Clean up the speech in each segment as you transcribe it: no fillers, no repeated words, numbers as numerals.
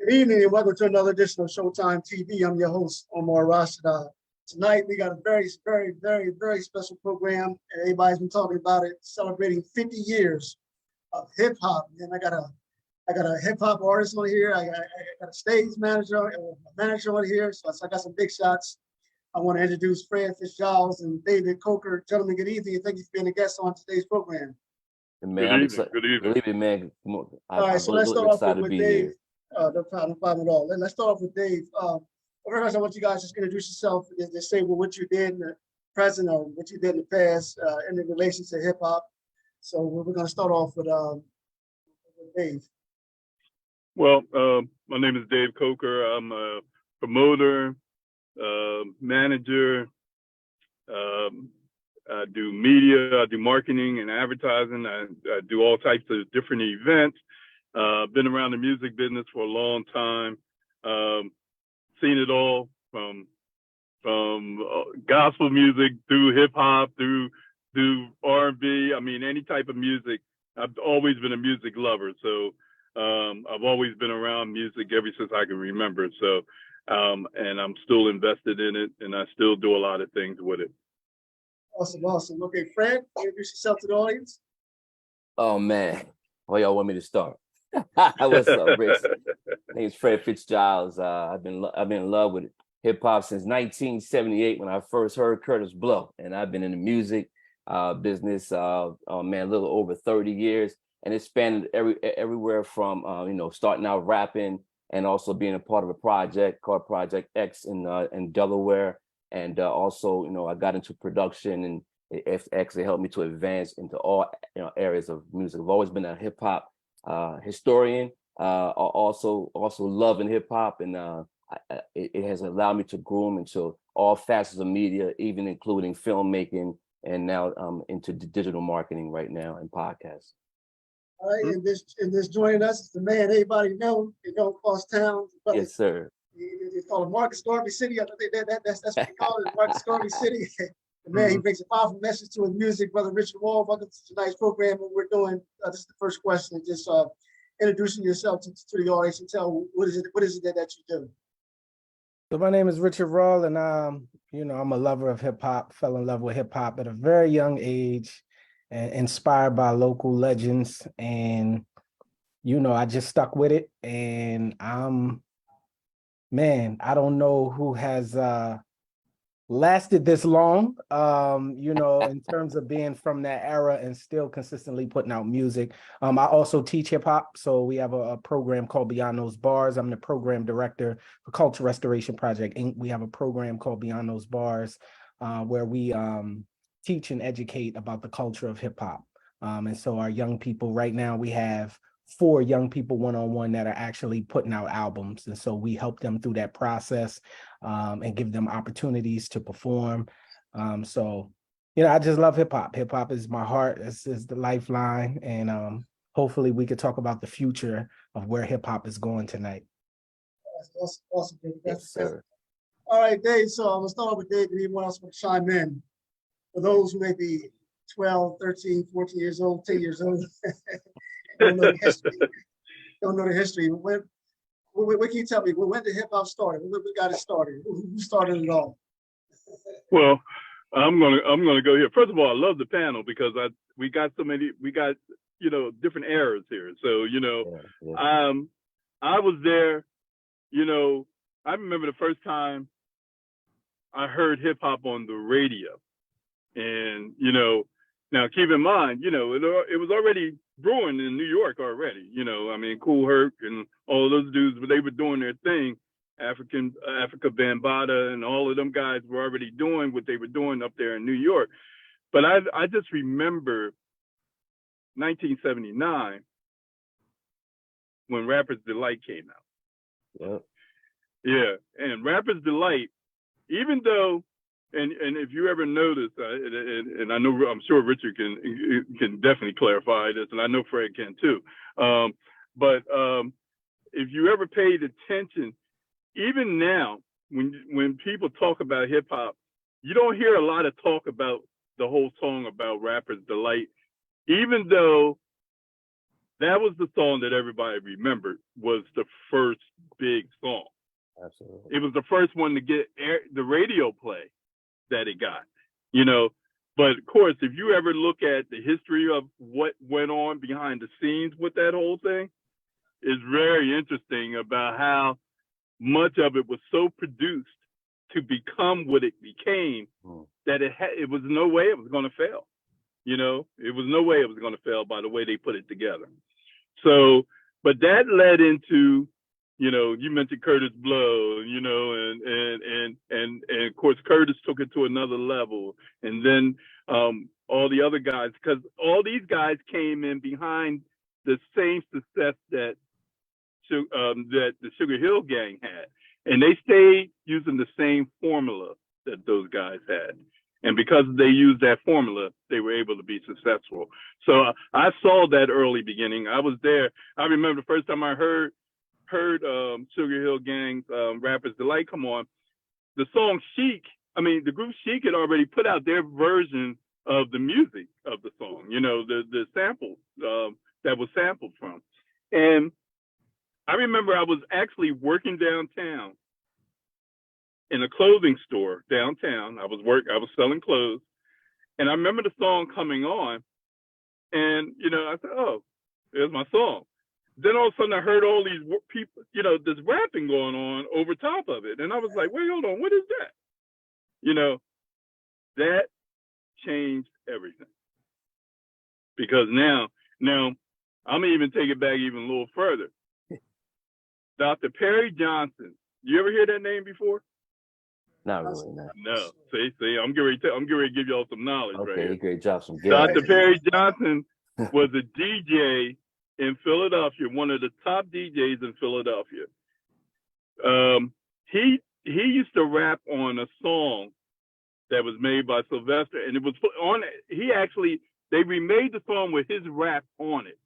Good evening and welcome to another edition of Showtime TV. I'm your host, Omar Rashada. Tonight we got a very special program, and everybody's been talking about it, celebrating 50 years of hip hop. And I got a hip hop artist on here. I got a stage manager, on here. So I got some big shots. I want to introduce Fred Fitzgerald and David Coker. Gentlemen, good evening, and thank you for being a guest on today's program. Man, good evening, man. All right, so let's start off with Dave. No problem at all. Let's start off with Dave. First, I want you guys just introduce yourself and just say what you did in the present or what you did in the past in relation to hip hop. So we're going to start off with Dave. Well, my name is Dave Coker. I'm a promoter, manager. I do media. I do marketing and advertising. I do all types of different events. Been around the music business for a long time. Seen it all from gospel music through hip hop, through R&B. I mean, any type of music. I've always been a music lover. So I've always been around music ever since I can remember. So and I'm still invested in it, and I still do a lot of things with it. Awesome. Okay, Fred, introduce yourself to the audience. Oh man, where y'all want me to start? What's up, Rich? My name is Fred Fitzgerald. I've been in love with hip hop since 1978 when I first heard Curtis Blow, and I've been in the music business, a little over 30 years, and it spanned everywhere from starting out rapping and also being a part of a project called Project X in Delaware. And also, I got into production, and it actually helped me to advance into all areas of music. I've always been a hip hop historian, also loving hip hop, and it has allowed me to groom into all facets of media, even including filmmaking, and now into digital marketing right now and podcasts. All right, and this joining us is the man everybody knows, across town. Yes, sir. It's called Marcus Garvey City. I think that's what we call it, Marcus Garvey City. The man, he brings a powerful message to his music. Brother Richard Wall, welcome to tonight's program. And we're doing, this is the first question, just introducing yourself to the audience and tell what is it that you do? So my name is Richard Wall, and I'm a lover of hip hop, fell in love with hip hop at a very young age, and inspired by local legends. And, I just stuck with it. And I don't know who has lasted this long, in terms of being from that era and still consistently putting out music. I also teach hip hop. So we have a program called Beyond Those Bars. I'm the program director for Culture Restoration Project Inc. We have a program called Beyond Those Bars where we teach and educate about the culture of hip hop. And so our young people right now, we have 4 young people one-on-one that are actually putting out albums. And so we help them through that process and give them opportunities to perform. I just love hip hop. Hip hop is my heart. This is the lifeline. And hopefully we could talk about the future of where hip hop is going tonight. That's awesome. Yes, sir. All right, Dave. So I'm going to start off with Dave and anyone else want to chime in. For those who may be 12, 13, 14 years old, 10 years old, don't know the history. What can you tell me? When did hip hop start? When got it started? Who started it all? Well, I'm gonna go here. First of all, I love the panel because we got different eras here. So I was there. I remember the first time I heard hip hop on the radio, and now keep in mind, it was already brewing in New York already. Kool and all of those dudes, but they were doing their thing. Africa Bambaataa and all of them guys were already doing what they were doing up there in New York. But I just remember 1979 when Rapper's Delight came out. Yep. Yeah, and Rapper's Delight, even though, and if you ever notice, and I know, I'm sure Richard can definitely clarify this, and I know Fred can too. But if you ever paid attention, even now, when people talk about hip hop, you don't hear a lot of talk about the whole song about Rapper's Delight, even though that was the song that everybody remembered was the first big song. Absolutely. It was the first one to get the radio play that it got, you know. But of course, if you ever look at the history of what went on behind the scenes with that whole thing, it's very interesting about how much of it was so produced to become what it became that it was no way it was going to fail. You know, it was no way it was going to fail by the way they put it together. So, but that led into, you know, you mentioned Curtis Blow, you know, and of course Curtis took it to another level, and then all the other guys, because all these guys came in behind the same success that the Sugar Hill Gang had, and they stayed using the same formula that those guys had. And because they used that formula, they were able to be successful. So I saw that early beginning. I was there. I remember the first time I heard Sugar Hill Gang's Rapper's Delight come on. The song Chic, I mean, the group Chic had already put out their version of the music of the song, you know, the sample that was sampled from. And I remember I was actually working downtown in a clothing store downtown. I was selling clothes, and I remember the song coming on, and you know, I said, "Oh, there's my song." Then all of a sudden, I heard all these people, you know, this rapping going on over top of it, and I was like, "Wait, hold on, what is that?" You know, that changed everything, because now I'm gonna even take it back even a little further. Dr. Perry Johnson. You ever hear that name before? Not really, no. No. See, I'm getting ready to give y'all some knowledge right here. Okay, great job. Some Dr. Perry Johnson was a DJ in Philadelphia, one of the top DJs in Philadelphia. He used to rap on a song that was made by Sylvester, and it was put on it. They remade the song with his rap on it.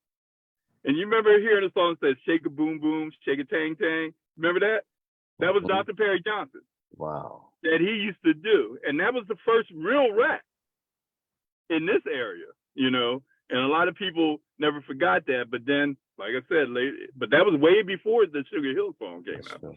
And you remember hearing the song that says "Shake a boom boom, shake a tang tang"? Remember that? That was Dr. Perry Johnson. Wow. That he used to do, and that was the first real rap in this area, you know. And a lot of people never forgot that. But then, like I said, but that was way before the Sugar Hill song came out.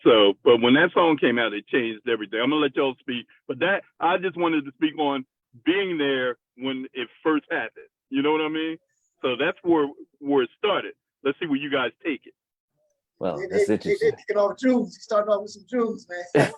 So, but when that song came out, it changed everything. I'm gonna let y'all speak, but that I just wanted to speak on being there when it first happened. You know what I mean? So that's where it started. Let's see where you guys take it. Well, that's interesting. They picking off Jews. He started off with some Jews, man.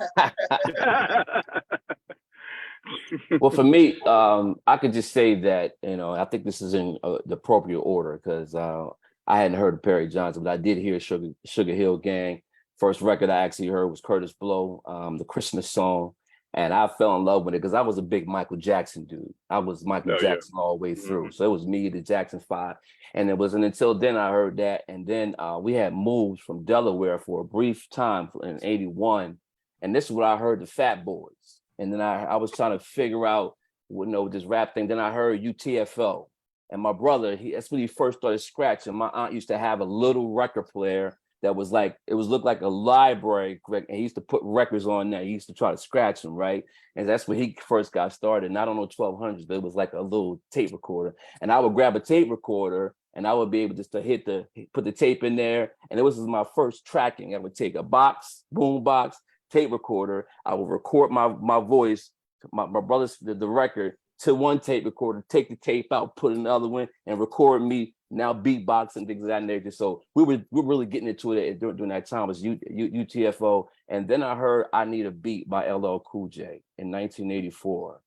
Well, for me, I could just say that, you know, I think this is in the appropriate order, because I hadn't heard of Perry Johnson, but I did hear Sugar Hill Gang. First record I actually heard was Curtis Blow, the Christmas song. And I fell in love with it because I was a big Michael Jackson dude. I was Michael Jackson all the way through. Mm-hmm. So it was me, the Jackson 5. And it wasn't until then I heard that. And then we had moved from Delaware for a brief time in 81. And this is where I heard the Fat Boys. And then I was trying to figure out, you know, this rap thing. Then I heard UTFO. And my brother, that's when he first started scratching. My aunt used to have a little record player that was like, looked like a library, and he used to put records on there. He used to try to scratch them, right? And that's when he first got started. Not on the 1200s, but it was like a little tape recorder. And I would grab a tape recorder and I would be able just to put the tape in there. And it was my first tracking. I would take a box, boom box, tape recorder. I would record my voice, my brother's the record, to one tape recorder, take the tape out, put another one, and record me now beatboxing, things of that nature. So we were really getting into it during that time. It was UTFO. And then I heard I Need a Beat by LL Cool J in 1984.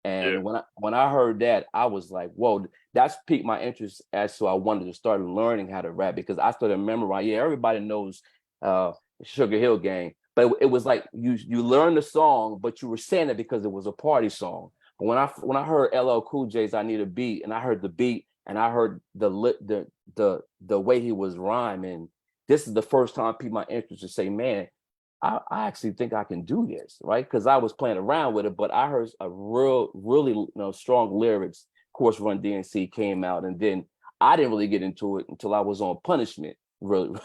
And when I heard that, I was like, whoa, that's piqued my interest as to I wanted to start learning how to rap, because I started memorizing. Yeah, everybody knows Sugar Hill Gang, but it was like you learned the song, but you were saying it because it was a party song. But when I heard LL Cool J's I Need a Beat, and I heard the beat, and I heard the way he was rhyming, this is the first time I piqued my interest to say, man, I actually think I can do this, right? Because I was playing around with it, but I heard a really strong lyrics. Of course, Run DMC came out, and then I didn't really get into it until I was on Punishment. Really,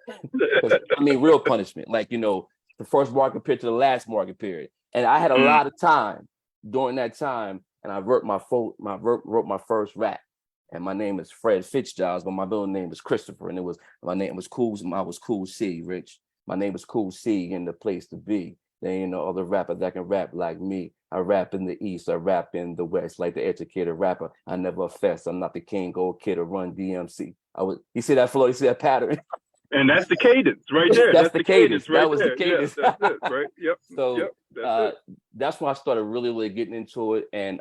I mean, real punishment, like, you know, the first market period to the last market period, and I had a lot of time during that time, and I wrote my first rap. and my name is Fred Fitzgiles, but my middle name is Christopher, and my name was Cool. I was Cool C, Rich. My name was Cool C, in the place to be. There ain't no other rapper that can rap like me. I rap in the East, I rap in the West, like the educated rapper. I never fess. I'm not the king, gold kid, or run DMC. You see that flow? You see that pattern? And that's the cadence right there. That's the cadence. Right That was there. the cadence. Yeah, that's it, right? Yep. So yep, that's it. that's when I started really getting into it. And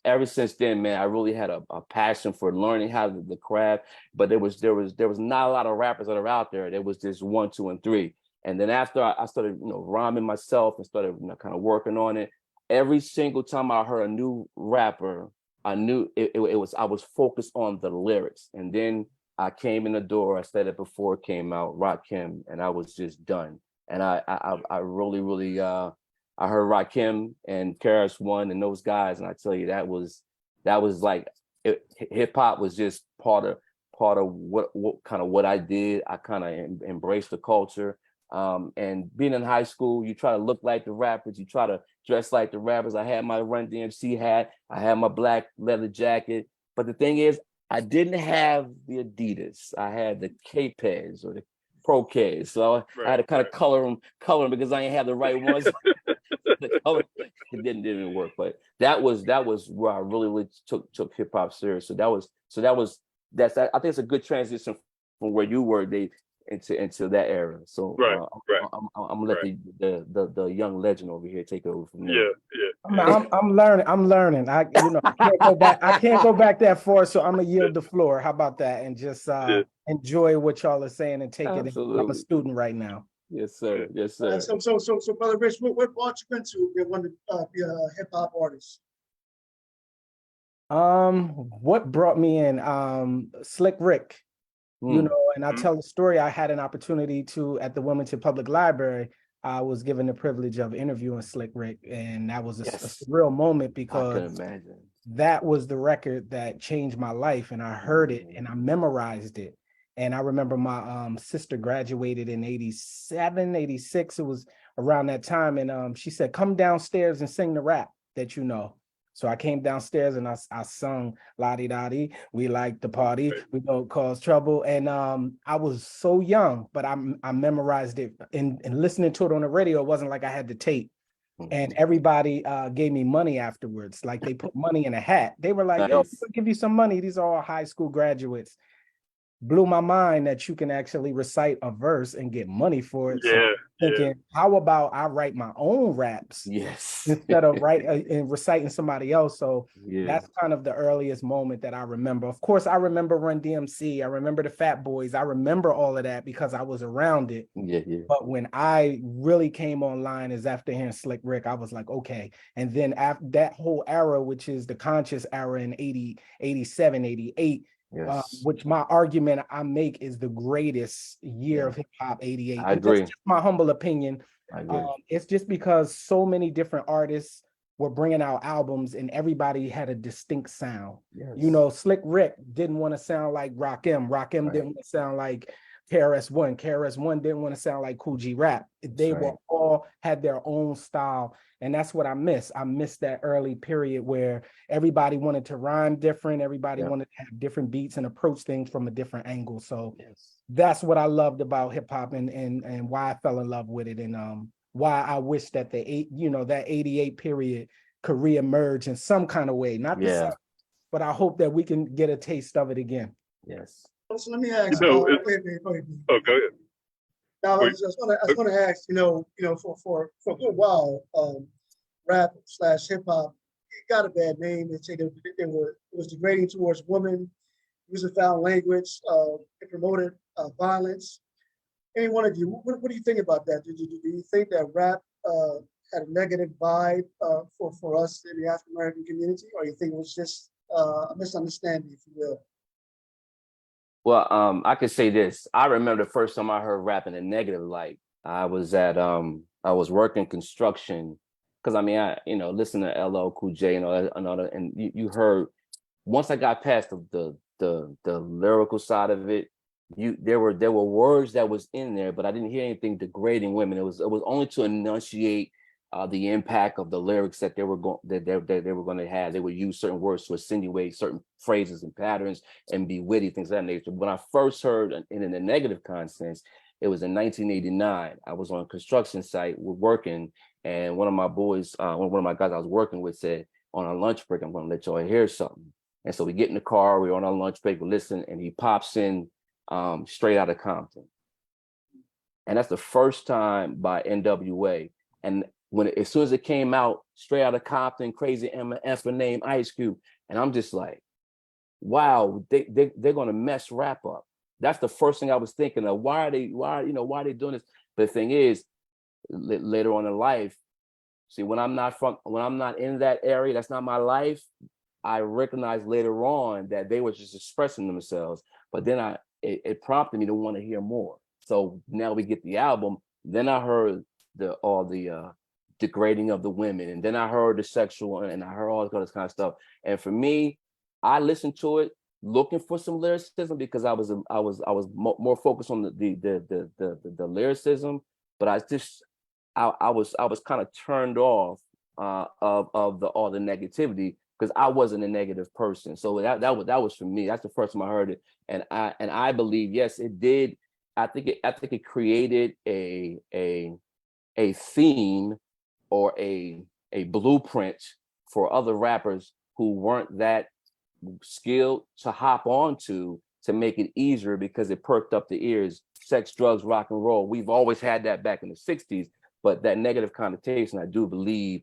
ever since then, man, I really had a passion for learning how the craft. But there was not a lot of rappers that are out there. There was just 1, 2, and 3. And then after I started, rhyming myself and started, kind of working on it. Every single time I heard a new rapper, I knew I was focused on the lyrics. And then I came in the door. I said it before it came out, Rakim, and I was just done. And I really I heard Rakim and KRS-One and those guys, and I tell you that was like hip hop was just part of what I did. I kind of embraced the culture. And being in high school, you try to look like the rappers, you try to dress like the rappers. I had my Run DMC hat, I had my black leather jacket, but the thing is, I didn't have the Adidas. I had the K-Peds or the Pro Ks. So I had to kind of color them because I didn't have the right ones. The color, it didn't work. But that was where I really took hip hop serious. I think it's a good transition from where you were, Dave, into that era. So right. I'm gonna let the young legend over here take over from there. Yeah. I'm learning. I can't go back. I can't go back that far. So I'm gonna yield the floor. How about that? And just enjoy what y'all are saying and take it. I'm a student right now. Yes, sir. Yes, sir. So Brother Rich, what brought you into wanting to be a hip hop artist? What brought me in? Slick Rick. And I'll tell the story. I had an opportunity to, at the Wilmington Public Library, I was given the privilege of interviewing Slick Rick, and that was a surreal moment because I can imagine. That was the record that changed my life, and I heard it and I memorized it. And I remember my sister graduated in 87, 86. It was around that time, and she said, "Come downstairs and sing the rap that you know." So I came downstairs and I sung "La-di-da-di, we like the party, we don't cause trouble." And I was so young, but I memorized it. And listening to it on the radio, it wasn't like I had the tape. And everybody gave me money afterwards. Like they put money in a hat. They were like, "Yo, we'll give you some money." These are all high school graduates. Blew my mind that you can actually recite a verse and get money for it. So thinking, how about I write my own raps? Yes. Instead of and reciting somebody else. So that's kind of the earliest moment that I remember. Of course, I remember Run DMC. I remember the Fat Boys. I remember all of that because I was around it. But when I really came online is after hearing Slick Rick, I was like, okay. And then after that whole era, which is the conscious era in 80, 87, 88, which my argument I make is the greatest year of hip hop, 88. I agree. That's just my humble opinion. It's just because so many different artists were bringing out albums and everybody had a distinct sound. Slick Rick didn't want to sound like Rakim. Rakim didn't want to sound like KRS-One. KRS-One didn't want to sound like Kool Rap. They were all had their own style. And that's what I miss. I miss that early period where everybody wanted to rhyme different. Everybody wanted to have different beats and approach things from a different angle. So that's what I loved about hip hop and why I fell in love with it. And why I wish that that 88 period could reemerge in some kind of way. Not the same, but I hope that we can get a taste of it again. Yes. So let me ask. Go ahead. Oh, go ahead. Now, I was going to ask. For a good while, rap / hip hop, it got a bad name. They say it was degrading towards women, using foul language. It promoted violence. Any one of you, what do you think about that? Do you think that rap had a negative vibe for us in the African American community, or you think it was just a misunderstanding, if you will? Well, I could say this. I remember the first time I heard rap in a negative light. I was working construction because I listen to LL Cool J and all that, and you heard once I got past the lyrical side of it, there were words that was in there, but I didn't hear anything degrading women. It was only to enunciate the impact of the lyrics that they were going to have. They would use certain words to insinuate certain phrases and patterns and be witty, things of that nature. When I first heard in the negative consensus, it was in 1989. I was on a construction site, we're working, and one of my boys, one of my guys I was working with said, on our lunch break, I'm going to let y'all hear something. And so we get in the car, we're on our lunch break, we listen, and he pops in Straight Outta Compton. And that's the first time by NWA. And as soon as it came out, Straight Outta Compton, Crazy MF, name Ice Cube, and I'm just like, wow, they're gonna mess rap up. That's the first thing I was thinking of. Why are they doing this? But the thing is, later on in life, see, when I'm not in that area, that's not my life. I recognized later on that they were just expressing themselves. But then it prompted me to want to hear more. So now we get the album. Then I heard all the degrading of the women, and then I heard the sexual, and I heard all this kind of stuff. And for me, I listened to it looking for some lyricism because I was more focused on the lyricism, but I was kind of turned off of all the negativity because I wasn't a negative person. So that was for me. That's the first time I heard it, and I believe, yes, it did. I think it created a theme or a blueprint for other rappers who weren't that skilled to hop onto, to make it easier because it perked up the ears. Sex, drugs, rock and roll. We've always had that back in the 60s, but that negative connotation, I do believe,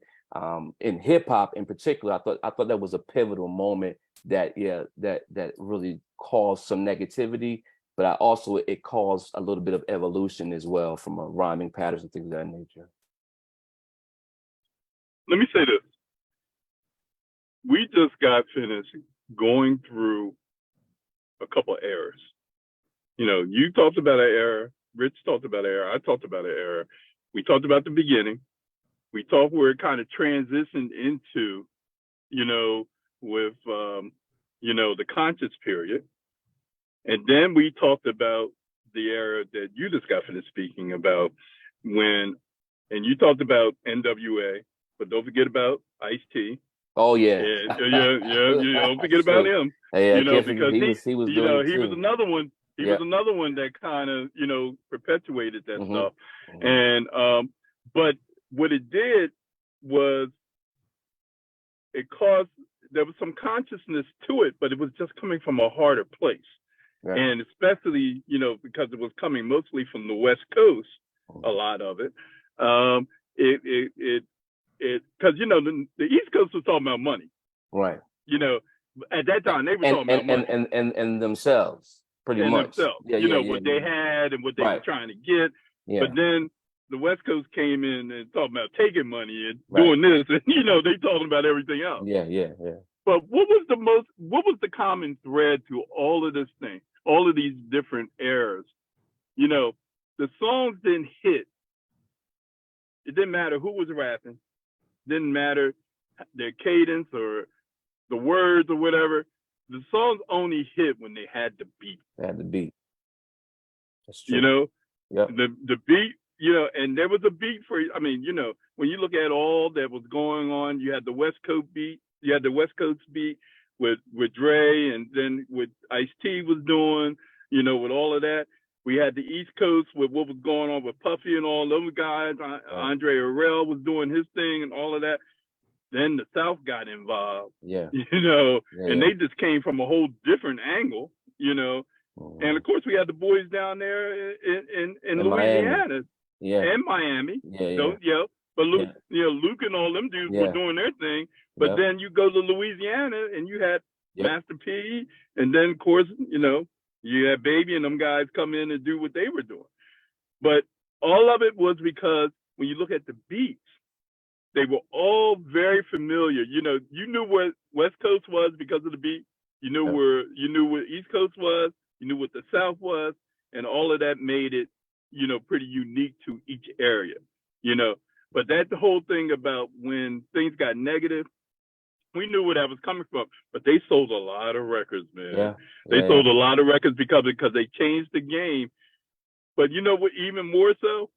in hip hop in particular, I thought that was a pivotal moment that really caused some negativity, but it caused a little bit of evolution as well from rhyming patterns and things of that nature. Let me say this. We just got finished going through a couple of eras. You know, you talked about an era, Rich talked about an era, I talked about an era. We talked about the beginning. We talked where it kind of transitioned into, with, the conscious period. And then we talked about the era that you just got finished speaking about and you talked about NWA, but don't forget about Ice-T. Oh yeah. Don't forget about him. Yeah, because he was doing he was another one. He was another one that kind of, perpetuated that stuff. And but what it did was it caused, there was some consciousness to it, but it was just coming from a harder place. Right. And especially, because it was coming mostly from the West Coast, a lot of it. Because the East Coast was talking about money, right? At that time they were talking about money and themselves, pretty much. Themselves. What they had and what they were trying to get. Yeah. But then the West Coast came in and talking about taking money and doing this, and they talking about everything else. Yeah. But what was the common thread to all of this thing, all of these different eras? The songs didn't hit. It didn't matter who was rapping. Didn't matter their cadence or the words or whatever. The songs only hit when they had the beat. They had the beat. That's true. The beat, and there was a beat for, when you look at all that was going on, you had the West Coast beat, with Dre, and then with Ice-T was doing, with all of that. We had the East Coast with what was going on with Puffy and all those guys. Andre Harrell was doing his thing and all of that. Then the South got involved. And they just came from a whole different angle, And of course we had the boys down there in Louisiana and Miami. But Luke, Luke and all them dudes were doing their thing. But then you go to Louisiana and you had Master P, and then of course, you had Baby and them guys come in and do what they were doing. But all of it was because when you look at the beats, they were all very familiar. You knew what West Coast was because of the beat. You knew what East Coast was. You knew what the South was, and all of that made it, pretty unique to each area. But that's the whole thing about when things got negative. We knew where that was coming from, but they sold a lot of records, man. They sold a lot of records because they changed the game. But you know what? Even more so,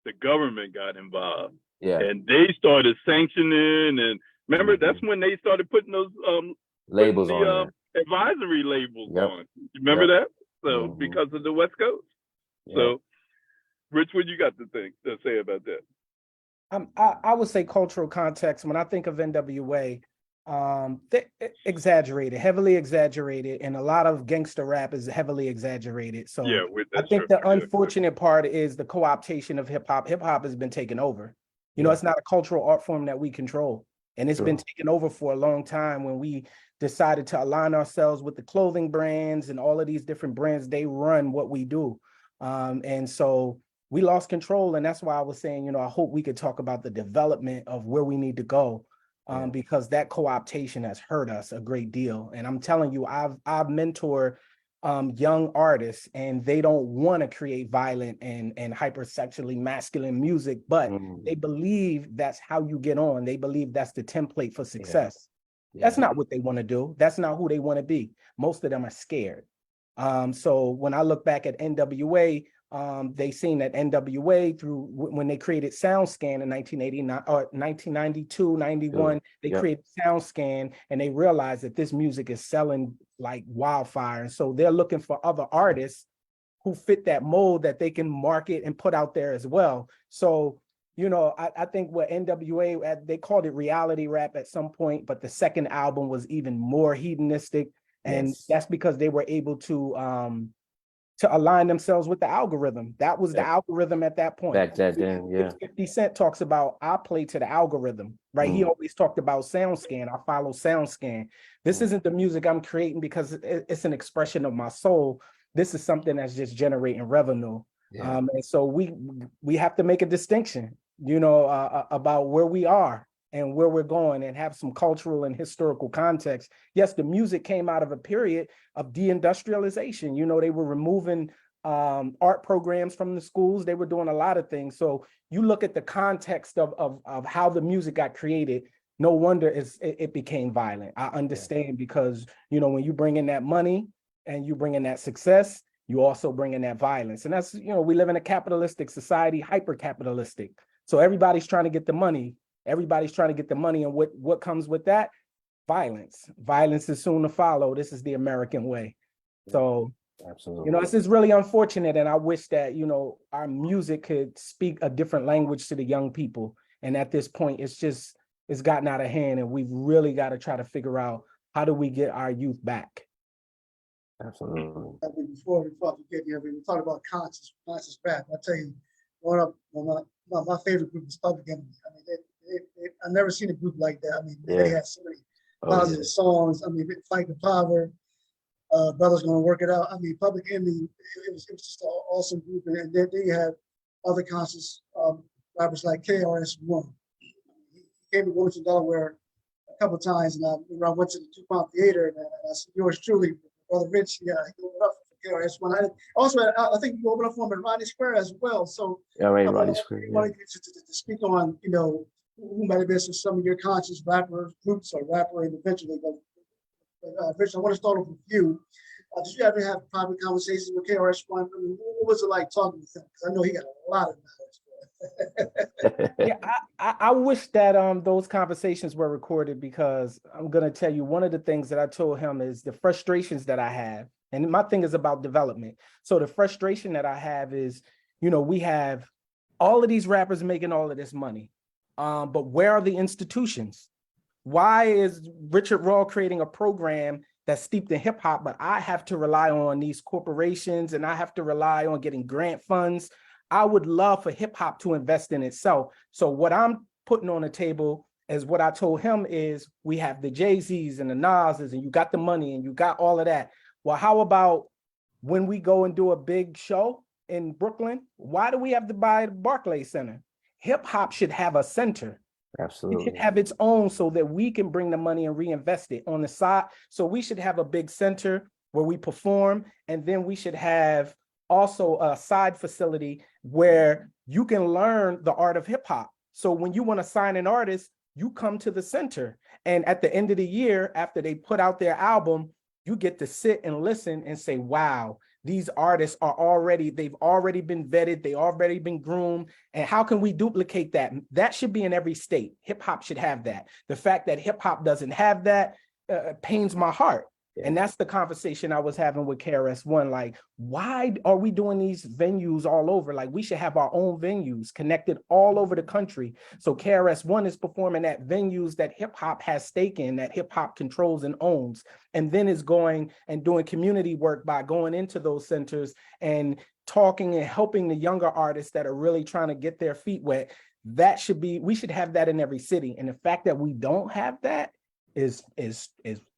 the government got involved. Yeah. And they started sanctioning, and remember that's when they started putting those Labels putting the on there. advisory labels Yep. on. You remember Yep. that? So because of the West Coast. Yep. So, Rich, what you got to say about that? I would say cultural context. When I think of NWA, they exaggerated, heavily exaggerated, and a lot of gangster rap is heavily exaggerated. So Yeah, I that's think true. the unfortunate part is the co-optation of hip hop. Hip hop has been taken over. You know, it's not a cultural art form that we control, and it's been taken over for a long time. When we decided to align ourselves with the clothing brands and all of these different brands, they run what we do, and so we lost control. And that's why I was saying, you know, I hope we could talk about the development of where we need to go, because that co-optation has hurt us a great deal. And I'm telling you, I've mentored young artists, and they don't want to create violent and hypersexually masculine music, but they believe that's how you get on. They believe that's the template for success. That's not what they want to do. That's not who they want to be. Most of them are scared. So when I look back at NWA, they seen that NWA through when they created SoundScan in 1989 or 1992, 91, they created SoundScan, and they realized that this music is selling like wildfire. And so they're looking for other artists who fit that mold that they can market and put out there as well. So, you know, I think what NWA, they called it reality rap at some point, but the second album was even more hedonistic. And that's because they were able to align themselves with the algorithm. That was the algorithm at that point. Back then, 50 Cent talks about, I play to the algorithm, right? He always talked about SoundScan. I follow SoundScan. This isn't the music I'm creating because it's an expression of my soul. This is something that's just generating revenue. And so we have to make a distinction, you know, about where we are and where we're going, and have some cultural and historical context. Yes, the music came out of a period of deindustrialization. You know, they were removing art programs from the schools. They were doing a lot of things. So you look at the context of how the music got created, no wonder it became violent. I understand, because, you know, when you bring in that money and you bring in that success, you also bring in that violence. And that's, you know, we live in a capitalistic society, hyper-capitalistic. So everybody's trying to get the money. Everybody's trying to get the money, and what comes with that? Violence. Violence is soon to follow. This is the American way. So, absolutely, you know, this is really unfortunate, and I wish that, you know, our music could speak a different language to the young people. And at this point, it's gotten out of hand, and we've really got to try to figure out, how do we get our youth back? absolutely. Before we forget here, we talk about conscious rap. I tell you, growing up, my favorite group is Public Enemy. I mean, I've never seen a group like that. I mean, they had so many positive songs. I mean, Fight the Power, Brothers Gonna Work It Out. I mean, Public Enemy, it was just an awesome group. And then you have other conscious rappers like KRS One. He came to Wilmington, Delaware a couple of times, and I went to the DuPont Theater, and I said, yours truly, Brother Rich, he opened up for KRS One. I think you opened up for him at Rodney Square as well. So Rodney Square. I wanted to speak on, you know, who might have been some of your conscious rappers, groups, or rapper individually. But Rich, I want to start off with you. Did you ever have private conversations with KRS One? I mean, what was it like talking with him? Because I know he got a lot of knowledge. Yeah, I wish that those conversations were recorded, because I'm gonna tell you, one of the things that I told him is the frustrations that I have, and my thing is about development. So the frustration that I have is, you know, we have all of these rappers making all of this money, but where are the institutions? Why is Richard Raw creating a program that's steeped in hip hop, but I have to rely on these corporations, and I have to rely on getting grant funds? I would love for hip hop to invest in itself. So what I'm putting on the table is what I told him is, we have the Jay-Z's and the Nas's, and you got the money and you got all of that. Well, how about when we go and do a big show in Brooklyn, why do we have to buy the Barclays Center? Hip hop should have a center. Absolutely. It should have its own, so that we can bring the money and reinvest it on the side. So we should have a big center where we perform, and then we should have also a side facility where you can learn the art of hip hop. So when you want to sign an artist, you come to the center. And at the end of the year, after they put out their album, you get to sit and listen and say, wow, these artists they've already been vetted, they already been groomed. And how can we duplicate that? That should be in every state. Hip hop should have that. The fact that hip hop doesn't have that pains my heart. Yeah. And that's the conversation I was having with KRS-One. Like, why are we doing these venues all over? Like, we should have our own venues connected all over the country. So KRS-One is performing at venues that hip hop has stake in, that hip hop controls and owns, and then is going and doing community work by going into those centers and talking and helping the younger artists that are really trying to get their feet wet. We should have that in every city. And the fact that we don't have that is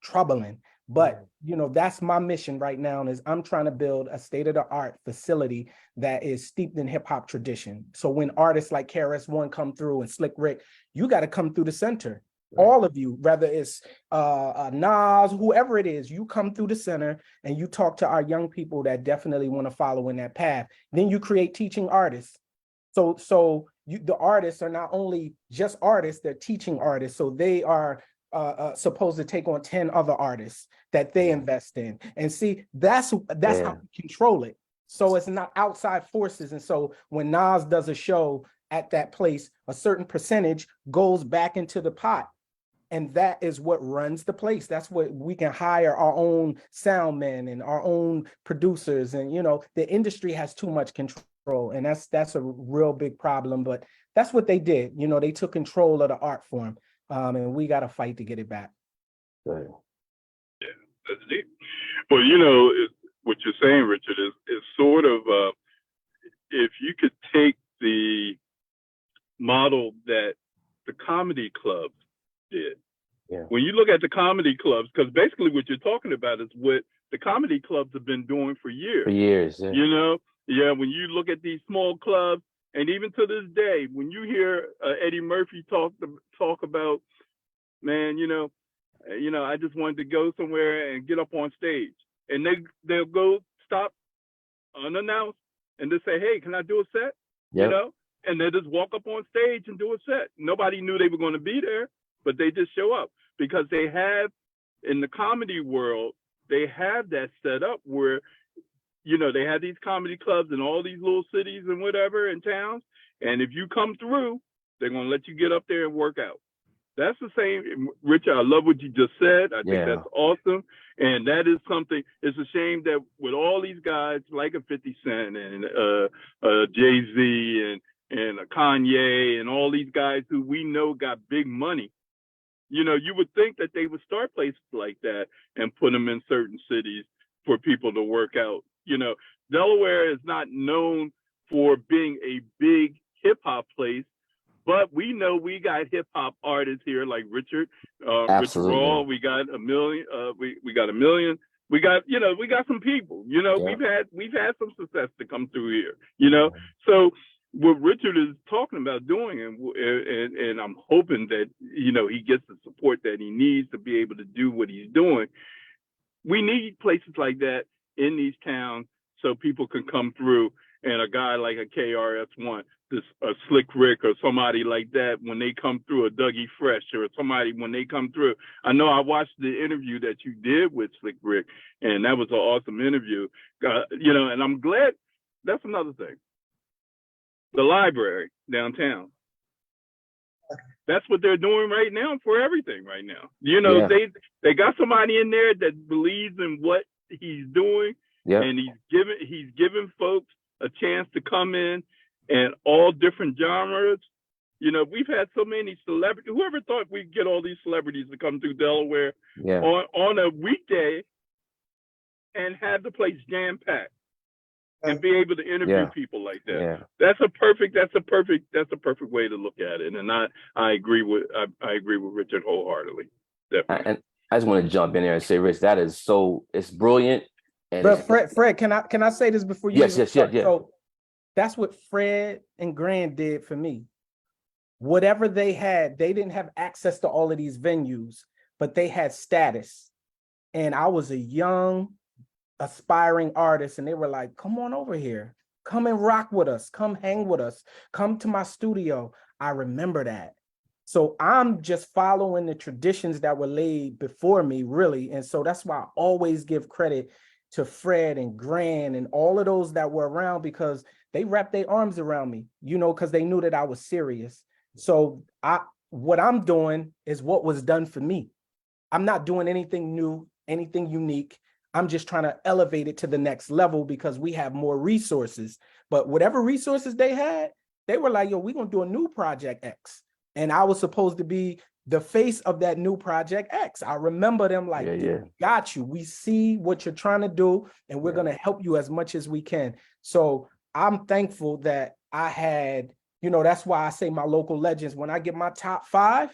troubling. But, you know, that's my mission right now, is I'm trying to build a state-of-the-art facility that is steeped in hip-hop tradition. So when artists like KRS-One come through and Slick Rick, you got to come through the center. Right. All of you, whether it's Nas, whoever it is, you come through the center and you talk to our young people that definitely want to follow in that path. Then you create teaching artists. So the artists are not only just artists, they're teaching artists. So they are supposed to take on 10 other artists that they invest in. And see, that's how we control it. So it's not outside forces. And so when Nas does a show at that place, a certain percentage goes back into the pot. And that is what runs the place. That's what we can hire our own sound men and our own producers. And, you know, the industry has too much control. And that's a real big problem. But that's what they did. You know, they took control of the art form. And we got to fight to get it back. Right. Yeah, that's deep. Well, you know, what you're saying, Richard, is sort of, if you could take the model that the comedy clubs did. Yeah. When you look at the comedy clubs, because basically what you're talking about is what the comedy clubs have been doing for years. For years, yeah. You know, when you look at these small clubs, and even to this day, when you hear Eddie Murphy talk about, man, I just wanted to go somewhere and get up on stage, and they'll go stop unannounced and just say, hey, can I do a set? Yep. You know, and they just walk up on stage and do a set. Nobody knew they were going to be there, but they just show up because they have, in the comedy world, they have that set up where, you know, they have these comedy clubs in all these little cities and whatever in towns. And if you come through, they're going to let you get up there and work out. That's the same. Richard, I love what you just said. I think that's awesome. And that is something, it's a shame that with all these guys like a 50 Cent and Jay-Z and a Kanye and all these guys who we know got big money, you know, you would think that they would start places like that and put them in certain cities for people to work out. You know, Delaware is not known for being a big hip hop place, but we know we got hip hop artists here like Richard Raw. We got a million. We got a million. We got some people. You know, we've had some success to come through here. You know, so what Richard is talking about doing, and I'm hoping that, you know, he gets the support that he needs to be able to do what he's doing. We need places like that in these towns so people can come through, and a guy like a KRS-One, a Slick Rick or somebody like that, when they come through, a Dougie Fresh or somebody, when they come through. I know I watched the interview that you did with Slick Rick, and that was an awesome interview. You know, and I'm glad. That's another thing. The library downtown. That's what they're doing right now for everything right now. You know, they got somebody in there that believes in what he's doing, and he's giving folks a chance to come in and all different genres. You know, we've had so many celebrities. Whoever thought we'd get all these celebrities to come through Delaware on a weekday and have the place jam packed and be able to interview people like that. Yeah. That's a perfect way to look at it. And I agree with Richard wholeheartedly. Definitely. And I just want to jump in there and say, Rich, that is it's brilliant. And but Fred, can I say this before you? Yes. So that's what Fred and Grant did for me. Whatever they had, they didn't have access to all of these venues, but they had status. And I was a young, aspiring artist, and they were like, come on over here. Come and rock with us. Come hang with us. Come to my studio. I remember that. So I'm just following the traditions that were laid before me, really. And so that's why I always give credit to Fred and Grand and all of those that were around, because they wrapped their arms around me, you know, because they knew that I was serious. So what I'm doing is what was done for me. I'm not doing anything new, anything unique. I'm just trying to elevate it to the next level because we have more resources. But whatever resources they had, they were like, yo, we're going to do a new Project X. And I was supposed to be the face of that new Project X. I remember them like, Yeah. we got you. We see what you're trying to do, and we're going to help you as much as we can. So I'm thankful that I had, you know, that's why I say my local legends. When I get my top 5,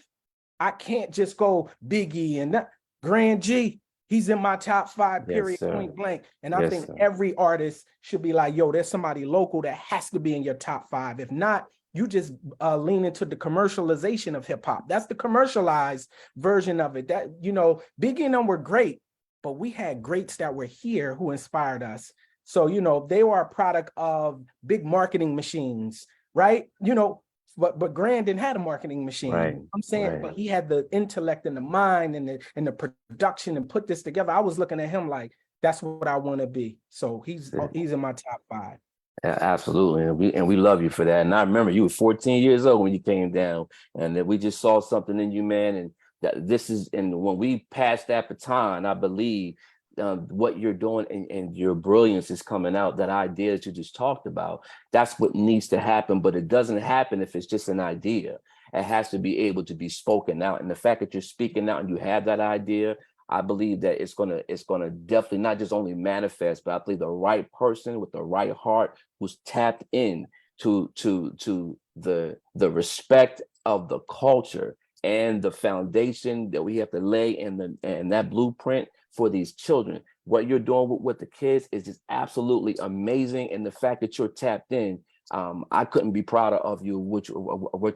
I can't just go Biggie and that. Grand G. He's in my top 5, period, Yes, point blank. And I Yes, think sir. every artist should be like, yo, there's somebody local that has to be in your top 5. If not, you just lean into the commercialization of hip hop. That's the commercialized version of it. That, you know, Biggie and them were great, but we had greats that were here who inspired us. So, you know, they were a product of big marketing machines, right? You know, but Grandin had a marketing machine. Right, You know what I'm saying, right. but he had the intellect and the mind and the production and put this together. I was looking at him like, that's what I want to be. So he's in my top 5. Yeah, absolutely, and we love you for that. And I remember you were 14 years old when you came down, and that we just saw something in you, man. And that this is, and when we passed that baton, I believe what you're doing and your brilliance is coming out. That idea that you just talked about, that's what needs to happen. But it doesn't happen if it's just an idea. It has to be able to be spoken out. And the fact that you're speaking out and you have that idea, I believe that it's gonna definitely not just only manifest, but I believe the right person with the right heart who's tapped in to the respect of the culture and the foundation that we have to lay in that blueprint for these children. What you're doing with the kids is just absolutely amazing, and the fact that you're tapped in, I couldn't be prouder of you what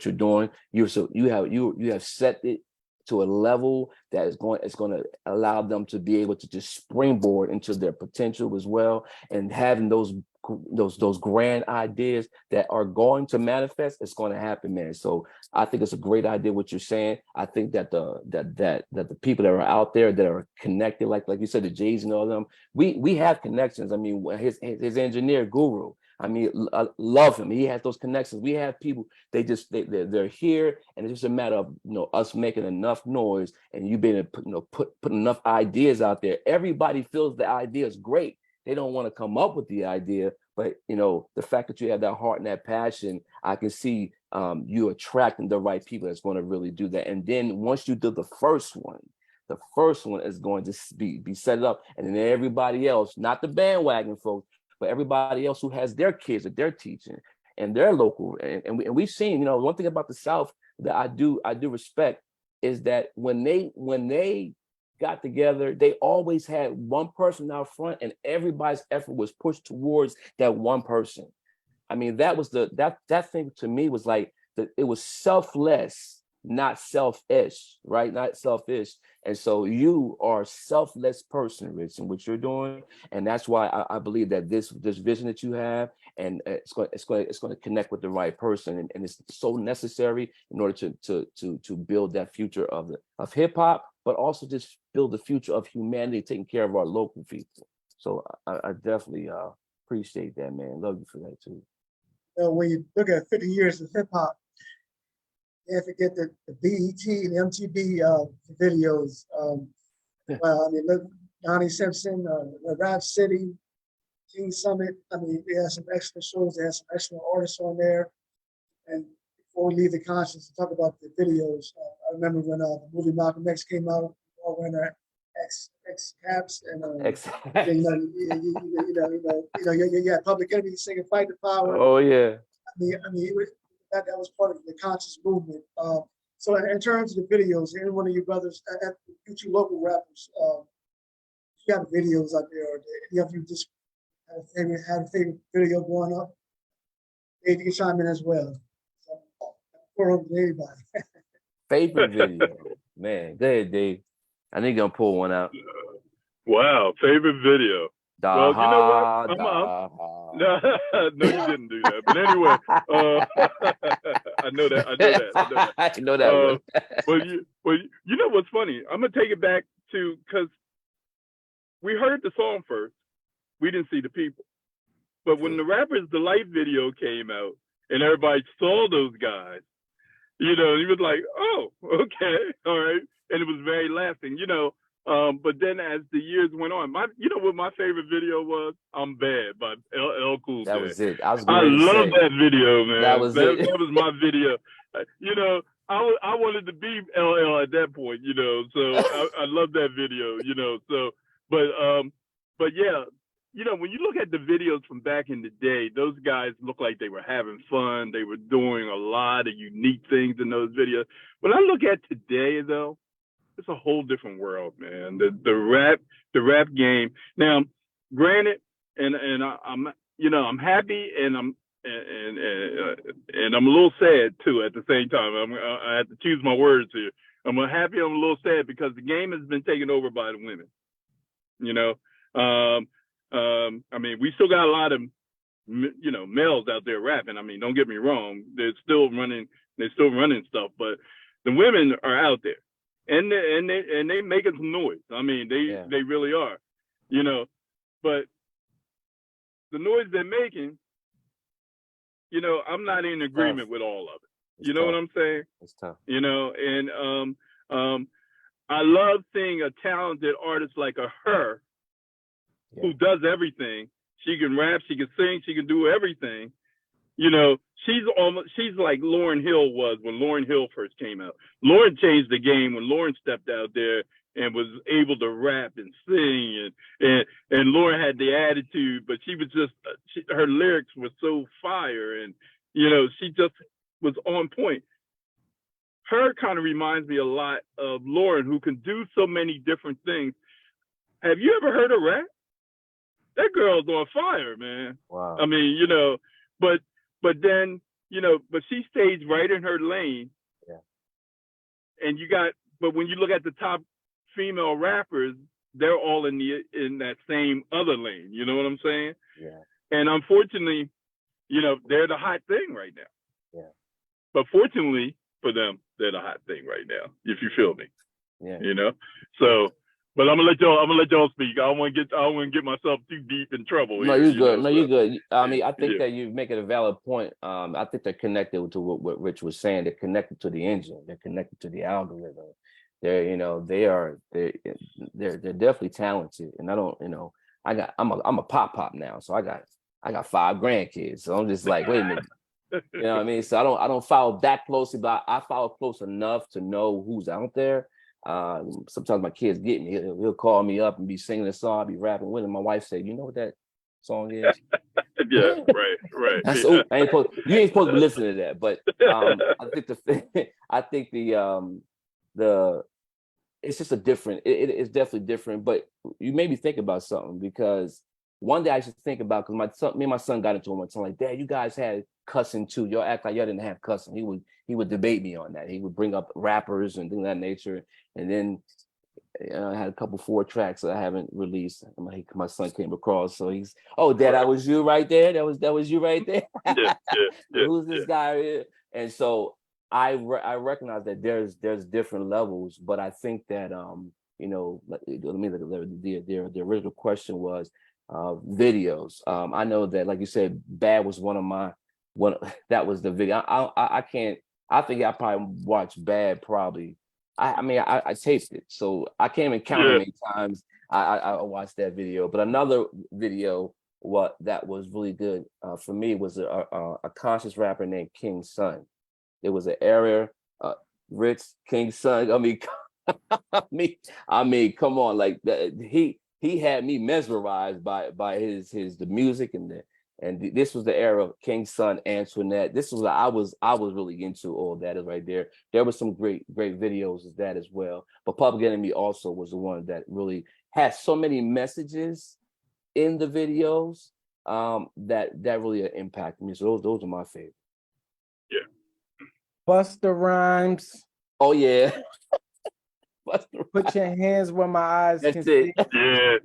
you're doing. You have set it to a level that is going to allow them to be able to just springboard into their potential as well, and having those grand ideas that are going to manifest. It's going to happen, man. So I think it's a great idea what you're saying. I think that the people that are out there that are connected, like you said, the Jays and all of them, we have connections. I mean, his engineer Guru, I mean, I love him. He has those connections. We have people, they're here, and it's just a matter of, you know, us making enough noise and you being able to, you know, put enough ideas out there. Everybody feels the idea is great. They don't want to come up with the idea, but, you know, the fact that you have that heart and that passion, I can see you attracting the right people that's going to really do that. And then once you do the first one is going to be set up, and then everybody else, not the bandwagon folks, but everybody else who has their kids that they're teaching and their local. And we've seen, you know, one thing about the South that I do respect is that when they got together, they always had one person out front, and everybody's effort was pushed towards that one person. I mean, that was that thing to me was like that. It was selfless, not selfish, right? Not selfish. And so you are a selfless person, Rich, in what you're doing, and that's why I believe that this vision that you have, and it's going to connect with the right person, and it's so necessary in order to build that future of hip hop, but also just build the future of humanity, taking care of our local people. So I definitely appreciate that, man. Love you for that too. When you look at 50 years of hip hop, you can't forget the BET and MTV videos. Well, I mean, look, Donnie Simpson, Rap City, King Summit. I mean, they had some excellent shows. They had some excellent artists on there. And before we leave the conscience to talk about the videos, I remember when the movie Malcolm X came out, all wearing their X caps, and you had Public Enemy singing "Fight the Power." Oh yeah. I mean, that was part of the conscious movement. So in terms of the videos, any one of your brothers, you two local rappers, you got videos out there, or have you just had a favorite video growing up? Dave, you can chime in as well. So, pour over to anybody. Favorite video, man. Go ahead, Dave. I think I'm gonna pull one out. Wow, favorite video. Well, you know what? No, you didn't do that. But anyway, I know that. I know that one. Well, you know what's funny? I'm gonna take it back to, because we heard the song first, we didn't see the people. But when the Rappers Delight video came out and everybody saw those guys, you know, he was like, oh, okay, all right. And it was very lasting, you know. But then as the years went on, you know what my favorite video was? I'm Bad by L Cool J. That was it. I love that video, man. That was it. That was my video. You know, I wanted to be LL at that point, you know. So I love that video, you know. So, but yeah, you know, when you look at the videos from back in the day, those guys look like they were having fun. They were doing a lot of unique things in those videos. When I look at today, though, it's a whole different world, man. The rap game. Now, granted, and I'm you know, I'm happy and I'm a little sad too at the same time. I have to choose my words here. I'm happy, I'm a little sad because the game has been taken over by the women. You know, I mean, we still got a lot of, you know, males out there rapping. I mean, don't get me wrong, they're still running stuff, but the women are out there. And they making some noise. I mean, they really are, you know. But the noise they're making, you know, I'm not in agreement with all of it. You know what I'm saying? It's tough. You know, and I love seeing a talented artist like her, who does everything. She can rap, she can sing, she can do everything. You know, she's like Lauryn Hill was when Lauryn Hill first came out. Lauryn changed the game when Lauryn stepped out there and was able to rap and sing, and Lauryn had the attitude, but she was just her lyrics were so fire, and you know, she just was on point. Her kind of reminds me a lot of Lauryn, who can do so many different things. Have you ever heard her rap? That girl's on fire, man. Wow. I mean, you know, but then, you know, but she stays right in her lane. Yeah. And but when you look at the top female rappers, they're all in that same other lane. You know what I'm saying? Yeah. And unfortunately, you know, they're the hot thing right now. Yeah. But fortunately for them, they're the hot thing right now, if you feel me. Yeah. You know? So, but I'm gonna let y'all speak. I don't want to get myself too deep in trouble. No, here, you're good. know? You're good. I mean, I think that you're making a valid point. I think they're connected to what Rich was saying. They're connected to the engine. They're connected to the algorithm. They're, you know, they're definitely talented. And I don't, you know, I'm a pop now, so I got 5 grandkids. So I'm just like, wait a minute. You know what I mean? So I don't follow that closely, but I follow close enough to know who's out there. Sometimes my kids get me. He'll call me up and be singing a song. I'll be rapping with him. My wife said, "You know what that song is?" Yeah, right. That's you ain't supposed to be listening to that. But I think the it's just a different. It's definitely different. But you made me think about something, because one day I should think about, because me and my son got into it one time. Like, Dad, you guys had cussing too. Y'all act like y'all didn't have cussing. He would debate me on that. He would bring up rappers and things of that nature. And then I had a couple 4 tracks that I haven't released. My son came across, so he's, "Oh, Dad, that was you right there. That was you right there." Yeah. Who's this guy here? And so I recognize that there's different levels, but I think that you know, the original question was videos. I know that, like you said, Bad was that was the video. I think I probably watched Bad probably. I taped it, so I can't even count how many times I watched that video. But another video that was really good for me was a conscious rapper named King's Son. It was an era, Rich King's Son. I mean, come on, like he had me mesmerized by the music and this was the era of King's Son, Antoinette. This was I was really into all that is right there. There was some great videos of that as well. But Public Enemy also was the one that really had so many messages in the videos that really impacted me. So those are my favorite. Yeah. Busta Rhymes. Oh yeah. Put your hands where my eyes That's can it. see. Yeah.